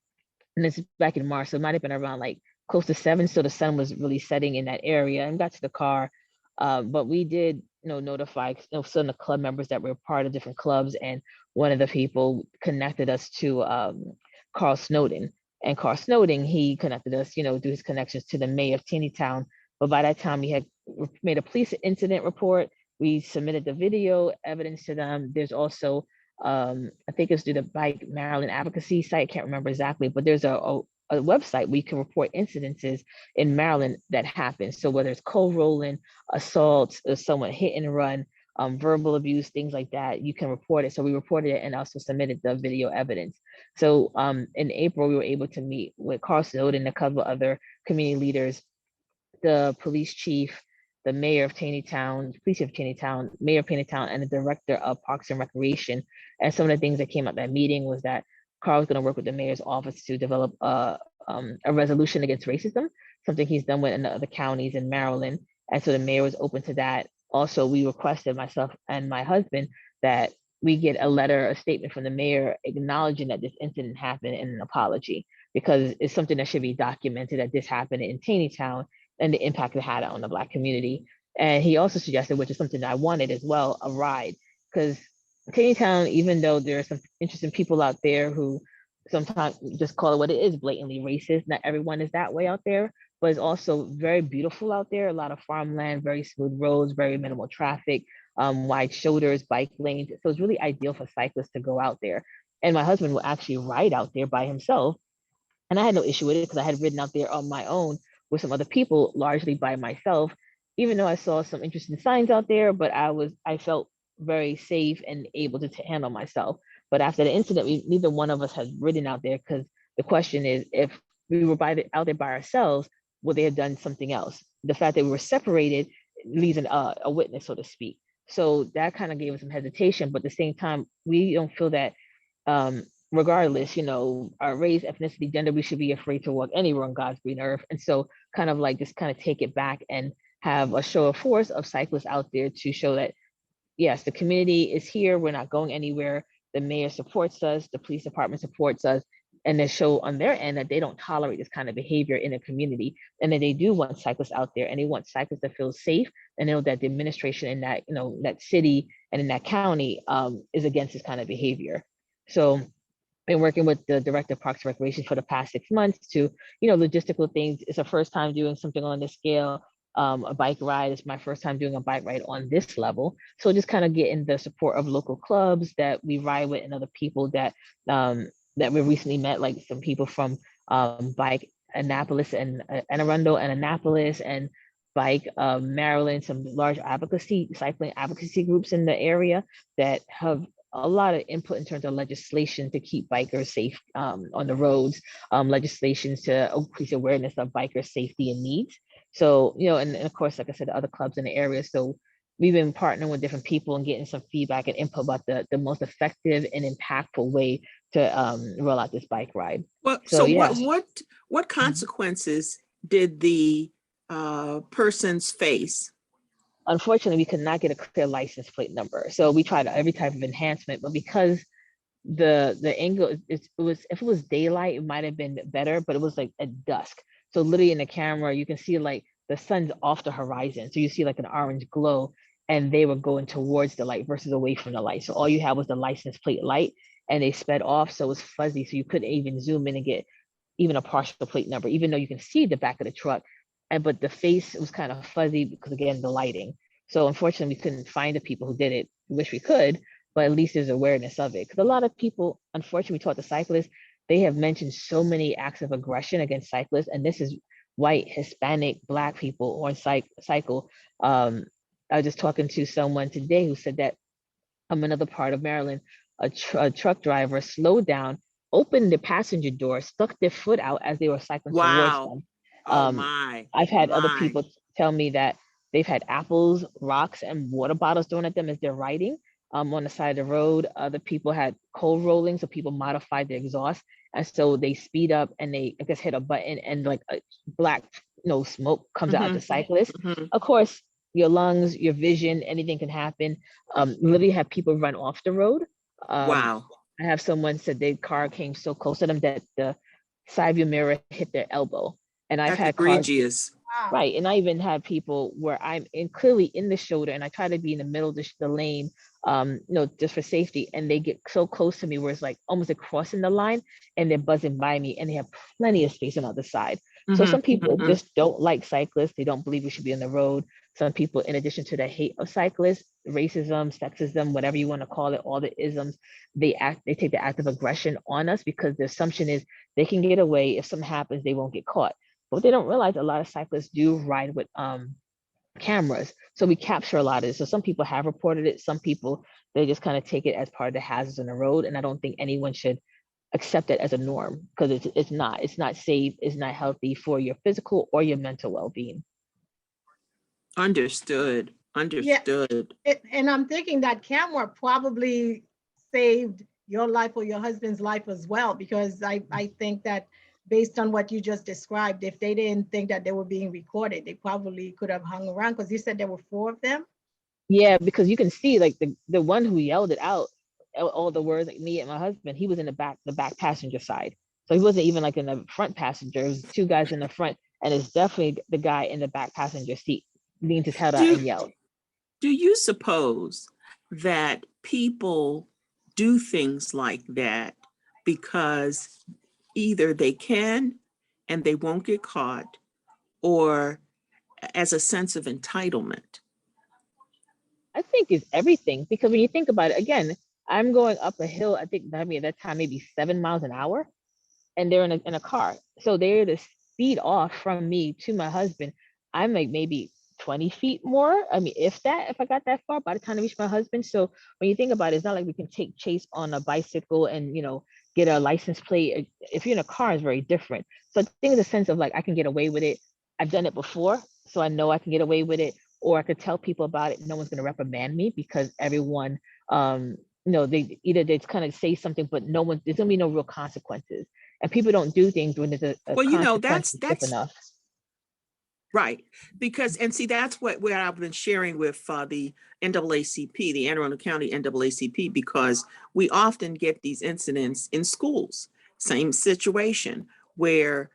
and it's back in March, so it might have been around like close to 7. So the sun was really setting in that area, and got to the car. But we did, notify, some of the club members that were part of different clubs, and one of the people connected us to Carl Snowden. And Carl Snowden, he connected us, you know, through his connections to the mayor of Taneytown. But by that time, we had made a police incident report. We submitted the video evidence to them. There's also, I think it's through the Bike Maryland advocacy site. I can't remember exactly, but there's a website where you can report incidences in Maryland that happen. So whether it's co-rolling, assaults, or someone hit and run, verbal abuse, things like that, you can report it. So we reported it and also submitted the video evidence. So in April, we were able to meet with Carl Snowden and a couple of other community leaders, the police chief, the mayor of Taneytown, police chief of Taneytown, mayor of Taneytown, and the director of Parks and Recreation. And some of the things that came out that meeting was that Carl was going to work with the mayor's office to develop a resolution against racism, something he's done with in the other counties in Maryland. And so the mayor was open to that. Also, we requested, myself and my husband, that we get a letter, a statement from the mayor acknowledging that this incident happened and an apology, because it's something that should be documented that this happened in Taneytown and the impact it had on the Black community. And he also suggested, which is something that I wanted as well, a ride, because Taneytown, even though there are some interesting people out there who sometimes just call it what it is, blatantly racist, not everyone is that way out there, but it's also very beautiful out there. A lot of farmland, very smooth roads, very minimal traffic, wide shoulders, bike lanes. So it's really ideal for cyclists to go out there. And my husband will actually ride out there by himself. And I had no issue with it because I had ridden out there on my own with some other people, largely by myself, even though I saw some interesting signs out there, but I felt very safe and able to handle myself. But after the incident, neither one of us has ridden out there, because the question is, if we were out there by ourselves, would they have done something else? The fact that we were separated leaves a witness, so to speak. So that kind of gave us some hesitation, but at the same time, we don't feel that regardless, you know, our race, ethnicity, gender, we should be afraid to walk anywhere on God's green earth. And so kind of like just kind of take it back and have a show of force of cyclists out there to show that, yes, the community is here. We're not going anywhere. The mayor supports us. The police department supports us. And they show on their end that they don't tolerate this kind of behavior in a community, and that they do want cyclists out there, and they want cyclists to feel safe and know that the administration in that, you know, that city and in that county is against this kind of behavior. So been working with the director of Parks and Recreation for the past 6 months to, you know, logistical things. It's a first time doing something on this scale. A bike ride is my first time doing a bike ride on this level. So just kind of getting the support of local clubs that we ride with and other people that that we recently met, like some people from Bike Annapolis and Anne Arundel and Annapolis and Bike Maryland, some large cycling advocacy groups in the area that have a lot of input in terms of legislation to keep bikers safe on the roads, legislations to increase awareness of biker safety and needs. So, you know, and of course, like I said, other clubs in the area. So we've been partnering with different people and getting some feedback and input about the most effective and impactful way to roll out this bike ride. Well, So, so yeah. what consequences did the persons face? Unfortunately, we could not get a clear license plate number. So we tried every type of enhancement, but because the angle, it was, if it was daylight, it might have been better, but it was like at dusk. So literally in the camera, you can see like the sun's off the horizon. So you see like an orange glow, and they were going towards the light versus away from the light. So all you had was the license plate light, and they sped off. So it was fuzzy. So you couldn't even zoom in and get even a partial plate number, even though you can see the back of the truck. But the face was kind of fuzzy because, again, the lighting. So unfortunately, we couldn't find the people who did it. We wish we could, but at least there's awareness of it. Because a lot of people, unfortunately, we taught the cyclists, they have mentioned so many acts of aggression against cyclists, and this is white, Hispanic, Black people on cycle. I was just talking to someone today who said that another part of Maryland, a truck driver slowed down, opened the passenger door, stuck their foot out as they were cycling towards Wow. them. Oh my. I've had other my. people tell me that they've had apples, rocks, and water bottles thrown at them as they're riding on the side of the road. Other people had coal rolling, so people modified the exhaust, and so they speed up and they, I guess, hit a button, and like a black, smoke comes out at the cyclist. Of course, your lungs, your vision, anything can happen. Literally have people run off the road. Wow. I have someone said their car came so close to them that the side view mirror hit their elbow. And I've That's had cars, egregious. Wow. Right. And I even had people where I'm in clearly in the shoulder and I try to be in the middle of the lane, just for safety. And they get so close to me where it's like almost like crossing the line and they're buzzing by me and they have plenty of space on the other side. So some people just don't like cyclists. They don't believe we should be on the road. Some people, in addition to the hate of cyclists, racism, sexism, whatever you want to call it, all the isms, they take the act of aggression on us because the assumption is they can get away. If something happens, they won't get caught. But they don't realize a lot of cyclists do ride with cameras. So we capture a lot of it. So some people have reported it. Some people, they just kind of take it as part of the hazards on the road. And I don't think anyone should accept it as a norm because it's not safe, it's not healthy for your physical or your mental well-being. Understood. Understood. And I'm thinking that camera probably saved your life or your husband's life as well, because I think that based on what you just described, if they didn't think that they were being recorded, they probably could have hung around, because you said there were 4 of them. Yeah, because you can see like the one who yelled it out, all the words, like me and my husband, he was in the back passenger side. So he wasn't even like in the front passenger. It was 2 guys in the front, and it's definitely the guy in the back passenger seat leaned his head out and yelled. Do you suppose that people do things like that because either they can and they won't get caught, or as a sense of entitlement? I think it's everything, because when you think about it, again, I'm going up a hill, I think I mean at that time maybe 7 miles an hour, and they're in a car. So they're the speed off from me to my husband. I'm like maybe 20 feet more. I mean, if I got that far by the time I reach my husband. So when you think about it, it's not like we can take chase on a bicycle and, get a license plate. If you're in a car, it's very different. So I think it's a sense of like, I can get away with it. I've done it before, so I know I can get away with it, or I could tell people about it. No one's going to reprimand me because everyone, they either they kind of say something, but there's going to be no real consequences. And people don't do things when there's a Well, consequence that's enough. right. Because, and see, that's what I've been sharing with the NAACP, the Anne Arundel County NAACP, because we often get these incidents in schools. Same situation where,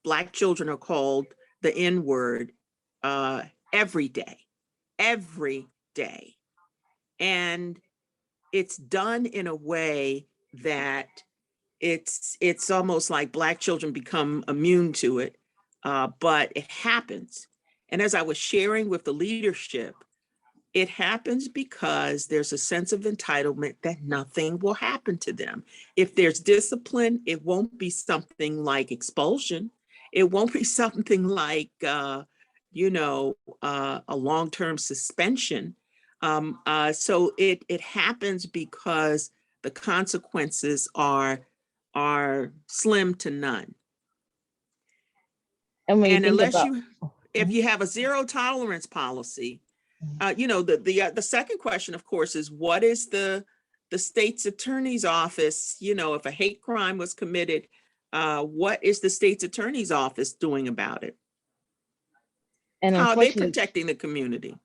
Black children are called the N word every day. And it's done in a way that it's almost like Black children become immune to it, but it happens. And as I was sharing with the leadership, it happens because there's a sense of entitlement that nothing will happen to them. If there's discipline, it won't be something like expulsion. It won't be something like, a long-term suspension. So it happens because the consequences are slim to none. And when you And think unless about, if you have a zero tolerance policy, the second question, of course, is what is the state's attorney's office, if a hate crime was committed, what is the state's attorney's office doing about it? and How are they unfortunately, protecting the community?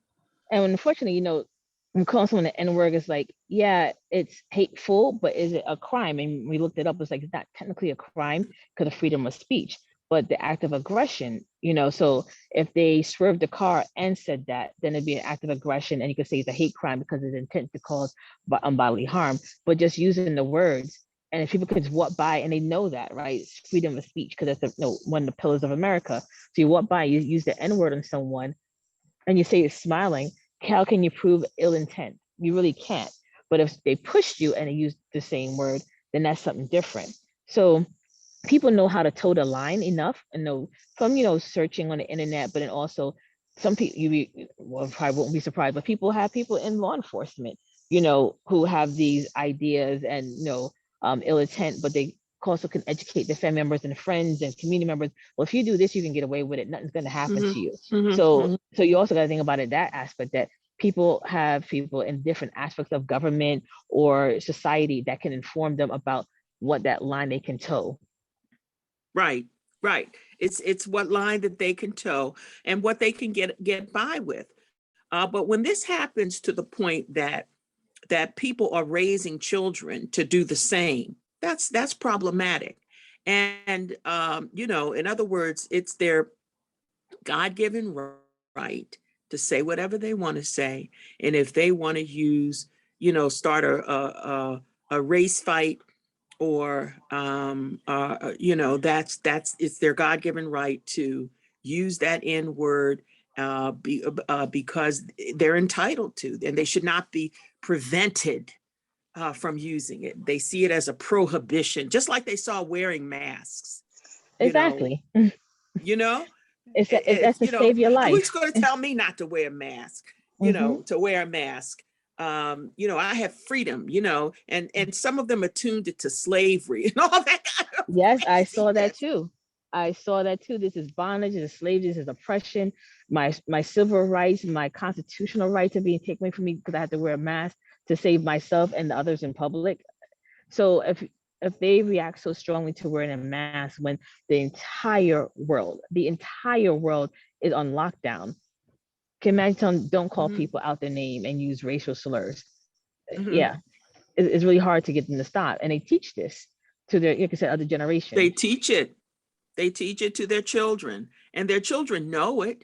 when calling someone the N-word is like, yeah, it's hateful, but is it a crime? And we looked it up, it's like, it's not technically a crime because of freedom of speech, but the act of aggression, so if they swerved the car and said that, then it'd be an act of aggression, and you could say it's a hate crime because it's intent to cause unbodily harm. But just using the words, and if people could just walk by and they know that, right? It's freedom of speech because that's one of the pillars of America. So you walk by, you use the N-word on someone, and you say it's smiling, how can you prove ill intent? You really can't. But if they pushed you and they used the same word, then that's something different. So people know how to toe the line enough and know from, searching on the internet, but then also some people, probably won't be surprised, but people in law enforcement, who have these ideas and, ill intent, but they also can educate their family members and friends and community members. Well, if you do this, you can get away with it. Nothing's going to happen to you. So you also got to think about it, that aspect, that people have people in different aspects of government or society that can inform them about what that line they can toe. Right. It's what line that they can toe and what they can get by with. But when this happens to the point that people are raising children to do the same, that's problematic. And, in other words, it's their God-given right to say whatever they want to say. And if they want to use, start a race fight, or that's it's their God-given right to use that N word, because they're entitled to, and they should not be prevented from using it. They see it as a prohibition, just like they saw wearing masks. You know, Exactly. you know, That's to save your who's life. going to tell me not to wear a mask? Hmm. To wear a mask. I have freedom, and some of them attuned it to slavery and all that kind of Yes, I saw that craziness. too. I saw that too. This is bondage, this is slavery, this is oppression. My civil rights, my constitutional rights are being taken away from me because I have to wear a mask to save myself and the others in public. So if they react so strongly to wearing a mask when the entire world is on lockdown, can imagine telling them, don't call Mhm, people out their name and use racial slurs. mhm. Yeah, it's really hard to get them to stop. And they teach this to their, like I said, other They generations. teach it. They teach it to their children, and their children know it.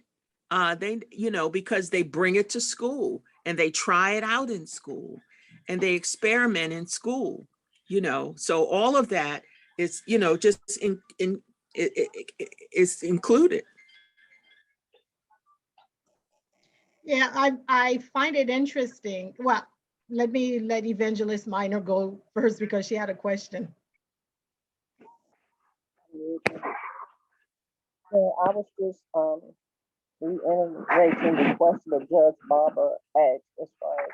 Because they bring it to school and they try it out in school and they experiment in school. So all of that is, just is included. Yeah, I find it interesting. Well, let me let Evangelist Minor go first because she had a question. So I was just reiterating the question that Judge Barber asked as far as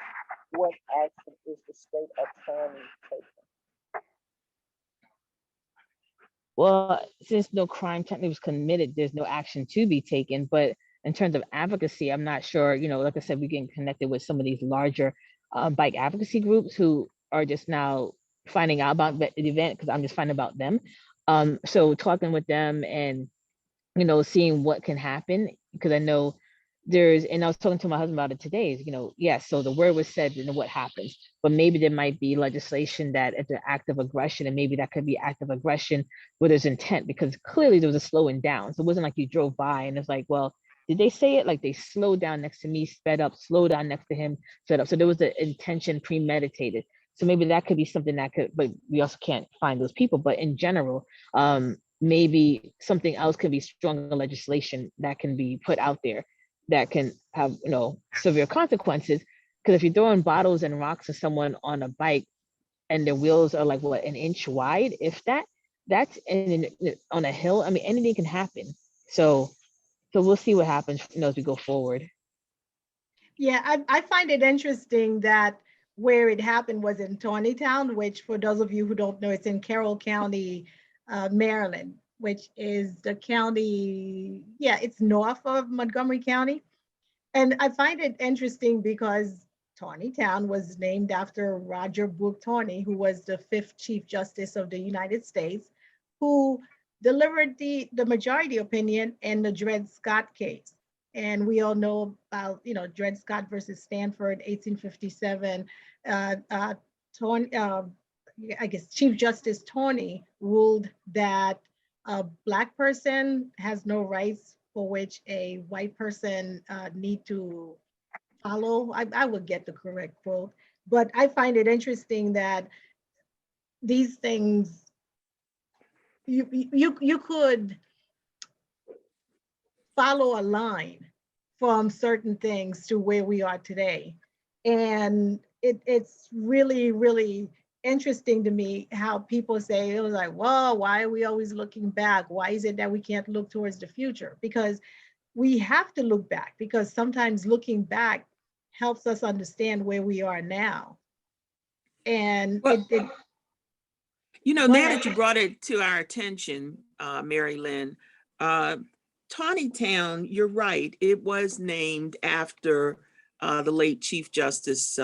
what action is the state attorney taking? Well, since no crime technically was committed, there's no action to be taken. But in terms of advocacy, I'm not sure. Like I said, we getting connected with some of these larger bike advocacy groups who are just now finding out about the event because I'm just finding about them. So talking with them and seeing what can happen because I know and I was talking to my husband about it today, is, yes, so the word was said and what happens, but maybe there might be legislation that it's an act of aggression and maybe that could be act of aggression where there's intent because clearly there was a slowing down. So it wasn't like you drove by and it's like, well, did they say it? Like they slowed down next to me, sped up, slowed down next to him, sped up. So there was the intention premeditated. So maybe that could be something that could, but we also can't find those people. But in general, maybe something else can be stronger legislation that can be put out there that can have severe consequences. Because if you're throwing bottles and rocks at someone on a bike and their wheels are like what, an inch wide, if that's on a hill, I mean anything can happen. So we'll see what happens as we go forward. Yeah, I find it interesting that where it happened was in Town, which for those of you who don't know, it's in Carroll County, Maryland, which is the county, yeah, it's north of Montgomery County. And I find it interesting because Town was named after Roger Book Tawney, who was the fifth Chief Justice of the United States, who delivered the majority opinion in the Dred Scott case. And we all know about, Dred Scott versus Stanford, 1857. Tawney, I guess Chief Justice Tawney ruled that a Black person has no rights for which a white person need to follow. I would get the correct quote, but I find it interesting that these things you could follow a line from certain things to where we are today, and it's really really interesting to me how people say it was like, well, why are we always looking back? Why is it that we can't look towards the future? Because we have to look back because sometimes looking back helps us understand where we are now. And Well, it go now ahead. that you brought it to our attention, Mary Lynn, uh, Tawny Town, you're right. It was named after the late Chief Justice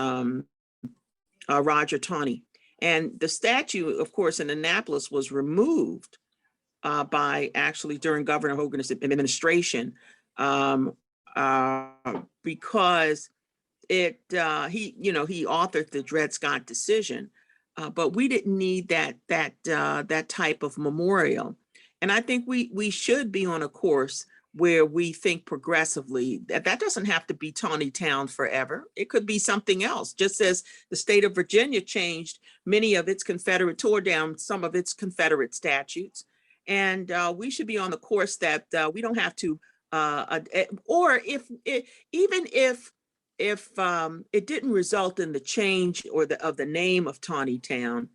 Roger Taney. And the statue, of course, in Annapolis was removed by actually during Governor Hogan's administration, because he authored the Dred Scott decision. but we didn't need that type of memorial. And I think we should be on a course where we think progressively. That doesn't have to be Tawny Town forever. It could be something else. Just as the state of Virginia changed many of its Confederate, tore down some of its Confederate statutes. And we should be on the course that we don't have to, or even if it didn't result in the change or of the name of Tawny Town,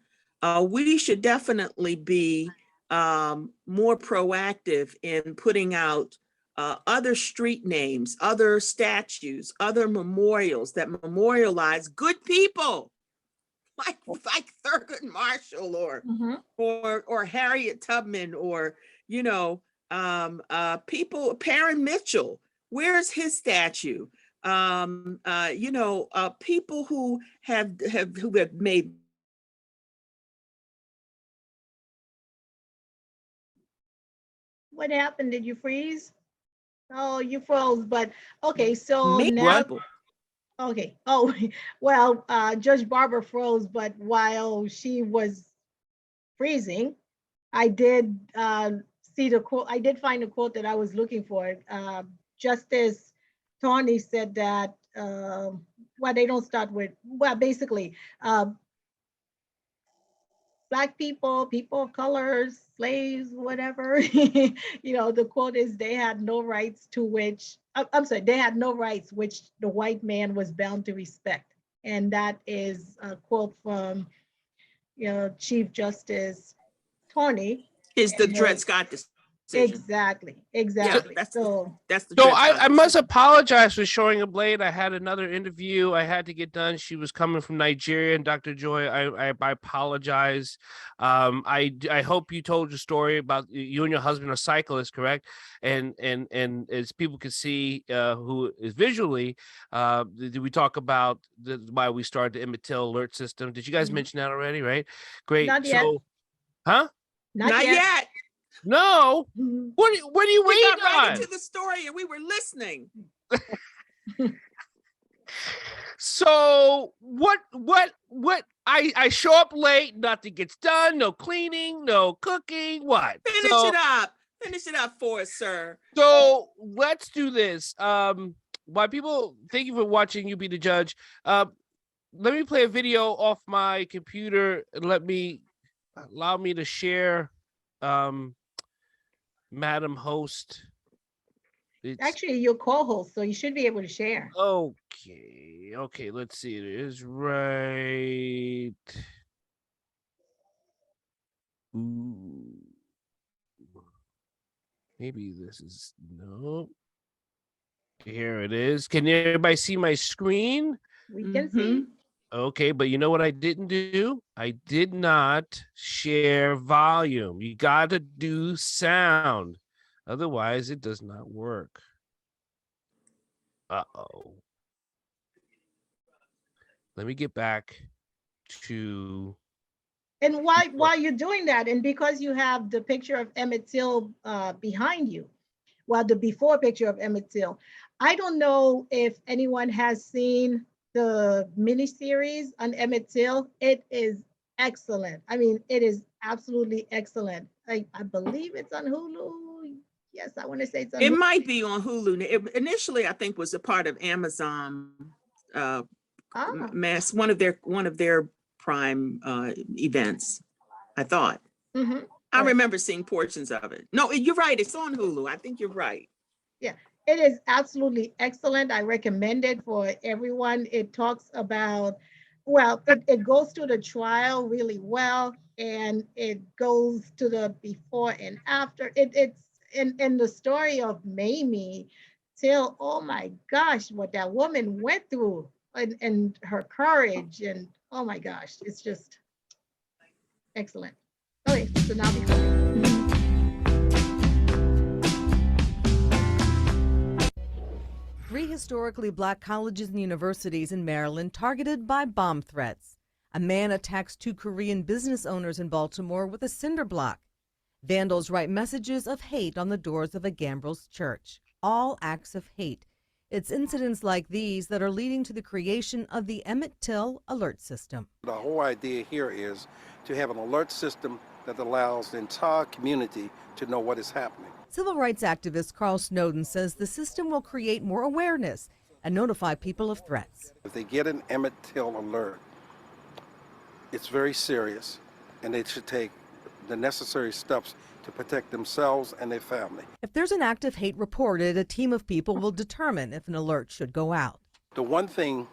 we should definitely be more proactive in putting out other street names, other statues, other memorials that memorialize good people, like Thurgood Marshall or Harriet Tubman, or people. Perrin Mitchell, where's his statue? People who have made. What happened? Did you freeze? Oh, you froze, but okay, so Me now, grumble. okay. Oh, well, Judge Barbara froze, but while she was freezing, I did see the quote. I did find the quote that I was looking for. Justice Tawny said that, well, they don't start with, well, basically, Black people, people of colors, slaves, whatever, the quote is they had no rights to which, I'm sorry, they had no rights which the white man was bound to respect. And that is a quote from, Chief Justice Tawny. Is the Dred Scott decision. Exactly. Yeah, that's So the So Dred Scott I must decision. apologize for showing up late. I had another interview I had to get done. She was coming from Nigeria, and Dr. Joy, I apologize. I hope you told your story about you and your husband are cyclists, correct? And as people can see, who is visually, did we talk about why we started the Emmett Till alert system? Did you guys mention that already? Right? Great. Not yet. So, huh? not yet. No. Mhm. What are you We waiting got right on? into the story and we were listening. So what I show up late, nothing gets done, no cleaning, no cooking, what? Finish it up. Finish it up for us, sir. So let's do this. Why people, thank you for watching You Be the Judge. Let me play a video off my computer and allow me to share, Madam Host. Actually, you're co-host, so you should be able to share. Okay, let's see. It is right. Ooh. Maybe this is no. Here it is. Can everybody see my screen? We can see. Okay, but you know what I didn't do? I did not share volume. You got to do sound. Otherwise, it does not work. Uh-oh. Let me get back to. And while you're doing that, and because you have the picture of Emmett Till behind you, well, the before picture of Emmett Till, I don't know if anyone has seen the miniseries on Emmett Till. It is excellent. I mean, it is absolutely excellent. I believe it's on Hulu. Yes, I want to say it's on It Hulu. might be on Hulu. It initially, I think, was a part of Amazon mass, one of their prime events, I thought. I remember seeing portions of it. No, you're right. It's on Hulu. I think you're right. Yeah, it is absolutely excellent. I recommend it for everyone. It talks about, well, it goes to the trial really well, and it goes to the before and after. It's in the story of Mamie Till. Oh my gosh, what that woman went through, and her courage, and oh my gosh, it's just excellent. Okay, so now Three historically Black colleges and universities in Maryland targeted by bomb threats. A man attacks two Korean business owners in Baltimore with a cinder block. Vandals write messages of hate on the doors of a Gambril's church. All acts of hate. It's incidents like these that are leading to the creation of the Emmett Till Alert System. The whole idea here is to have an alert system that allows the entire community to know what is happening. Civil rights activist Carl Snowden says the system will create more awareness and notify people of threats. If they get an Emmett Till alert, it's very serious, and they should take the necessary steps to protect themselves and their family. If there's an act of hate reported, a team of people will determine if an alert should go out. The one thing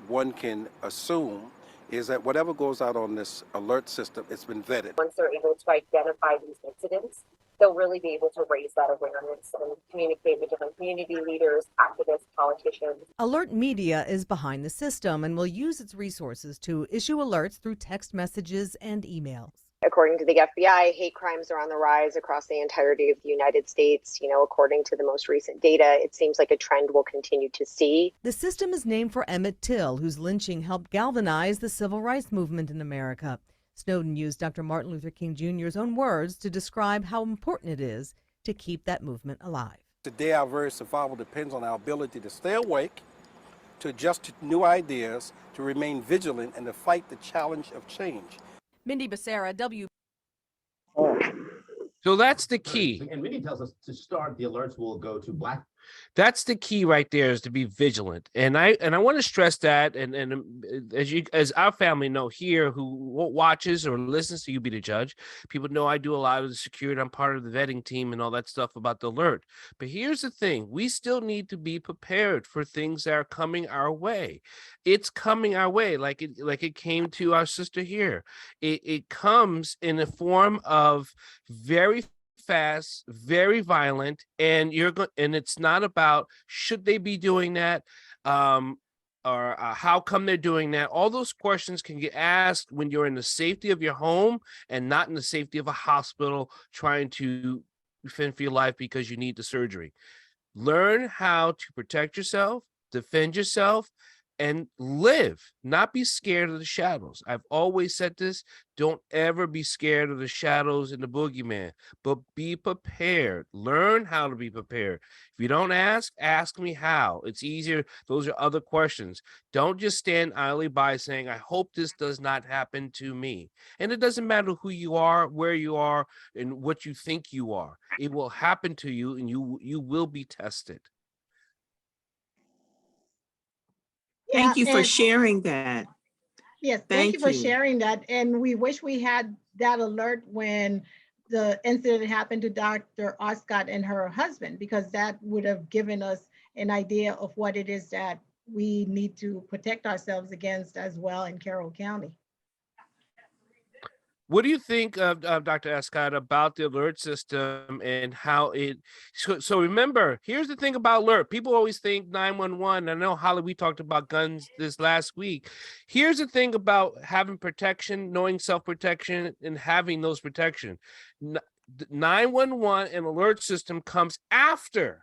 one can assume is that whatever goes out on this alert system, it's been vetted. Once they're able to identify these incidents, they'll really be able to raise that awareness and communicate with different community leaders, activists, politicians. Alert Media is behind the system and will use its resources to issue alerts through text messages and emails. According to the FBI, hate crimes are on the rise across the entirety of the United States. According to the most recent data, it seems like a trend we'll continue to see. The system is named for Emmett Till, whose lynching helped galvanize the civil rights movement in America. Snowden used Dr. Martin Luther King Jr.'s own words to describe how important it is to keep that movement alive. Today, our very survival depends on our ability to stay awake, to adjust to new ideas, to remain vigilant, and to fight the challenge of change. Mindy Becerra, So that's the key. And Mindy tells us to start, the alerts will go to Black. That's the key right there, is to be vigilant. And I want to stress that. And as our family know here, who watches or listens to You Be the Judge, people know I do a lot of the security. I'm part of the vetting team and all that stuff about the alert. But here's the thing: we still need to be prepared for things that are coming our way. It's coming our way, like it came to our sister here. It comes in the form of very fast, very violent, and and it's not about should they be doing that, or how come they're doing that. All those questions can get asked when you're in the safety of your home and not in the safety of a hospital trying to fend for your life because you need the surgery. Learn how to protect yourself, defend yourself, and live, not be scared of the shadows. I've always said this: don't ever be scared of the shadows and the boogeyman, but be prepared. Learn how to be prepared. If you don't ask me how. It's easier. Those are other questions. Don't just stand idly by saying, I hope this does not happen to me. And it doesn't matter who you are, where you are, and what you think you are. It will happen to you, and you will be tested. Thank you for and- sharing that. Yes, thank Thank you for you. sharing that. And we wish we had that alert when the incident happened to Dr. Oscott and her husband, because that would have given us an idea of what it is that we need to protect ourselves against as well in Carroll County. What do you think of Dr. Escott about the alert system and how it? So remember, here's the thing about alert. People always think 911. I know, Holly, we talked about guns this last week. Here's the thing about having protection, knowing self-protection, and having those protection. 911 and alert system comes after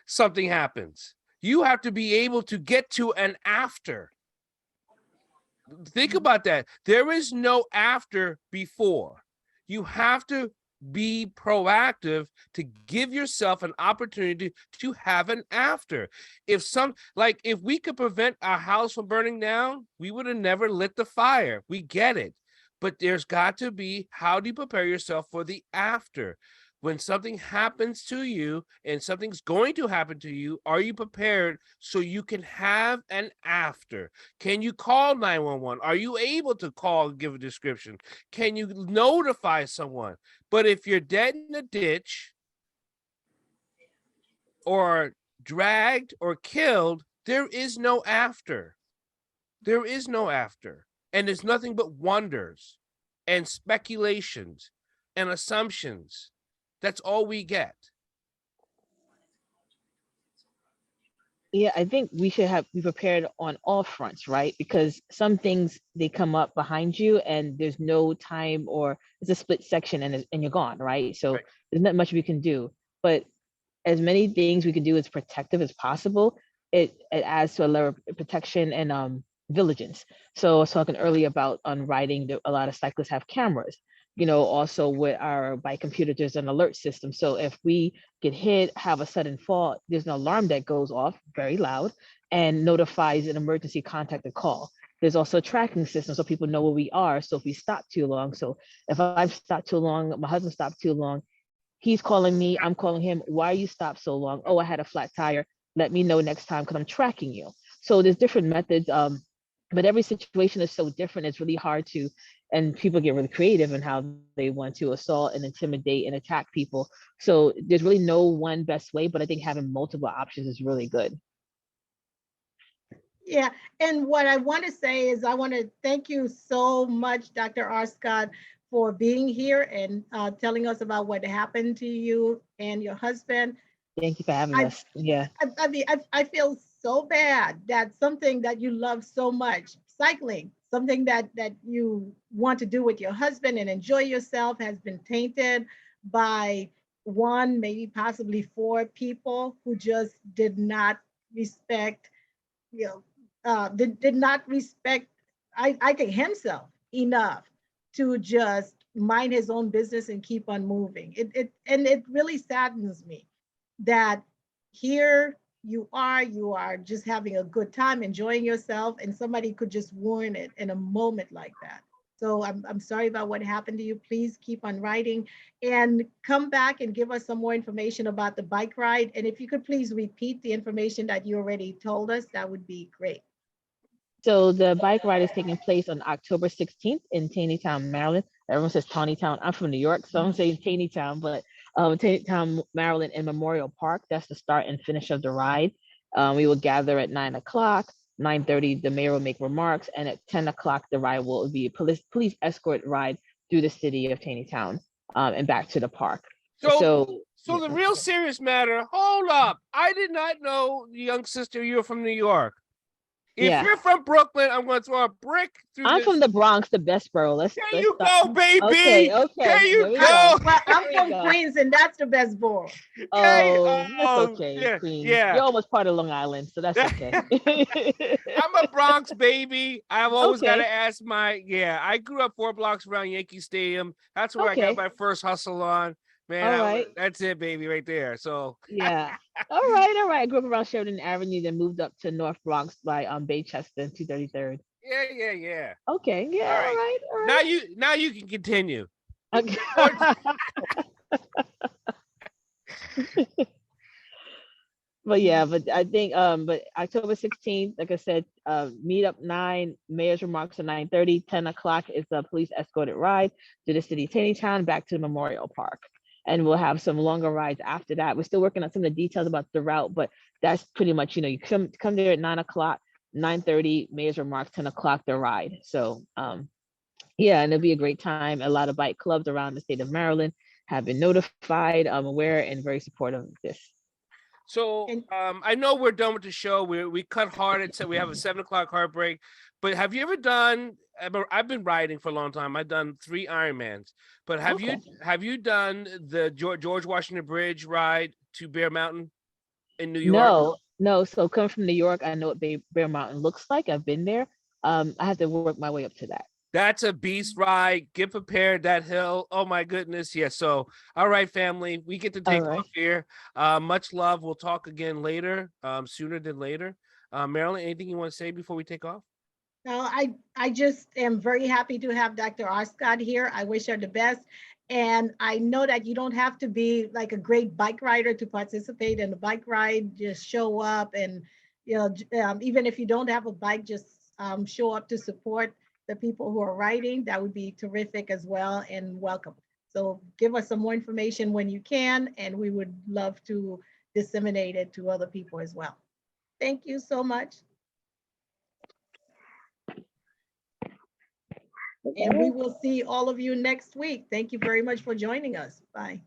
something happens. You have to be able to get to an after. Think about that. There is no after before. You have to be proactive to give yourself an opportunity to have an after. If we could prevent our house from burning down, we would have never lit the fire. We get it. But there's got to be, how do you prepare yourself for the after? When something happens to you and something's going to happen to you, are you prepared so you can have an after? Can you call 911? Are you able to call and give a description? Can you notify someone? But if you're dead in a ditch or dragged or killed, there is no after. There is no after. And there's nothing but wonders and speculations and assumptions. That's all we get. Yeah, I think we should be prepared on all fronts, right? Because some things, they come up behind you and there's no time, or it's a split section and you're gone, right? So Right. There's not much we can do. But as many things we can do as protective as possible, it adds to a level of protection and vigilance. So I was talking earlier about on riding, a lot of cyclists have cameras. also with our bike computer, there's an alert system. So if we get hit, have a sudden fall, there's an alarm that goes off very loud and notifies an emergency contact and call. There's also a tracking system so people know where we are. So if we stop too long, so if I've stopped too long, my husband stopped too long, he's calling me, I'm calling him, why you stopped so long? Oh, I had a flat tire. Let me know next time because I'm tracking you. So there's different methods. But every situation is so different. It's really hard to, and people get really creative in how they want to assault and intimidate and attack people. So there's really no one best way, but I think having multiple options is really good. Yeah, and what I want to say is I want to thank you so much, Dr. R. Scott, for being here and telling us about what happened to you and your husband. Thank you for having us. Yeah. I mean, I feel so bad that something that you love so much, cycling, something that you want to do with your husband and enjoy yourself, has been tainted by one, maybe possibly four people who just did not respect, did not respect, I think, himself enough to just mind his own business and keep on moving. It really saddens me that here you are just having a good time, enjoying yourself, and somebody could just ruin it in a moment like that. So I'm sorry about what happened to you. Please keep on writing and come back and give us some more information about the bike ride. And if you could please repeat the information that you already told us, that would be great. So the bike ride is taking place on October 16th in Taneytown, Maryland. Everyone says Tawnytown. I'm from New York, so I'm saying Taneytown, but Taneytown, Maryland in Memorial Park. That's the start and finish of the ride. We will gather at 9 o'clock. 9:30, the mayor will make remarks, and at 10 o'clock, the ride will be a police escort ride through the city of Taneytown and back to the park. So the real serious matter, hold up. I did not know, young sister, you were from New York. If you're from Brooklyn, I'm going to throw a brick through I'm from the Bronx, the best borough. There you go, baby. Okay. There you we go. Well, I'm from Queens, and that's the best borough. Oh, that's okay. Yeah, Queens. yeah. You're almost part of Long Island, so that's okay. I'm a Bronx baby. I've always got Okay. to ask I grew up 4 blocks around Yankee Stadium. That's where I got my first hustle on. Man, All right. that's it, baby, right there. So Yeah. All right. I grew up around Sheridan Avenue, then moved up to North Bronx by Baychester and 233rd. Yeah. Okay. Yeah. All All right. right. Now you can continue. Okay. But yeah, but I think but October 16th, like I said, meet up 9, mayor's remarks at 9:30, 10 o'clock is the police escorted ride to the city of Taneytown back to the Memorial Park. And we'll have some longer rides after that. We're still working on some of the details about the route, but that's pretty much, you come there at 9 o'clock, 9:30, mayor's remarks, 10 o'clock, the ride. So yeah, and it'll be a great time. A lot of bike clubs around the state of Maryland have been notified, aware, and very supportive of this. So I know we're done with the show. We cut hard and said we have a 7 o'clock hard break. But have you ever done? I've been riding for a long time. I've done 3 Ironmans. But have you done the George Washington Bridge ride to Bear Mountain in New York? No. So coming from New York, I know what Bear Mountain looks like. I've been there. I have to work my way up to that. That's a beast ride. Get prepared, that hill. Oh my goodness. Yeah. So, all right, family, we get to take off here. Much love. We'll talk again later, sooner than later. Marilyn, anything you want to say before we take off? No, I just am very happy to have Dr. R. Scott here. I wish her the best. And I know that you don't have to be like a great bike rider to participate in the bike ride. Just show up and, even if you don't have a bike, just show up to support the people who are riding. That would be terrific as well, and welcome. So give us some more information when you can, and we would love to disseminate it to other people as well. Thank you so much. And we will see all of you next week. Thank you very much for joining us. Bye.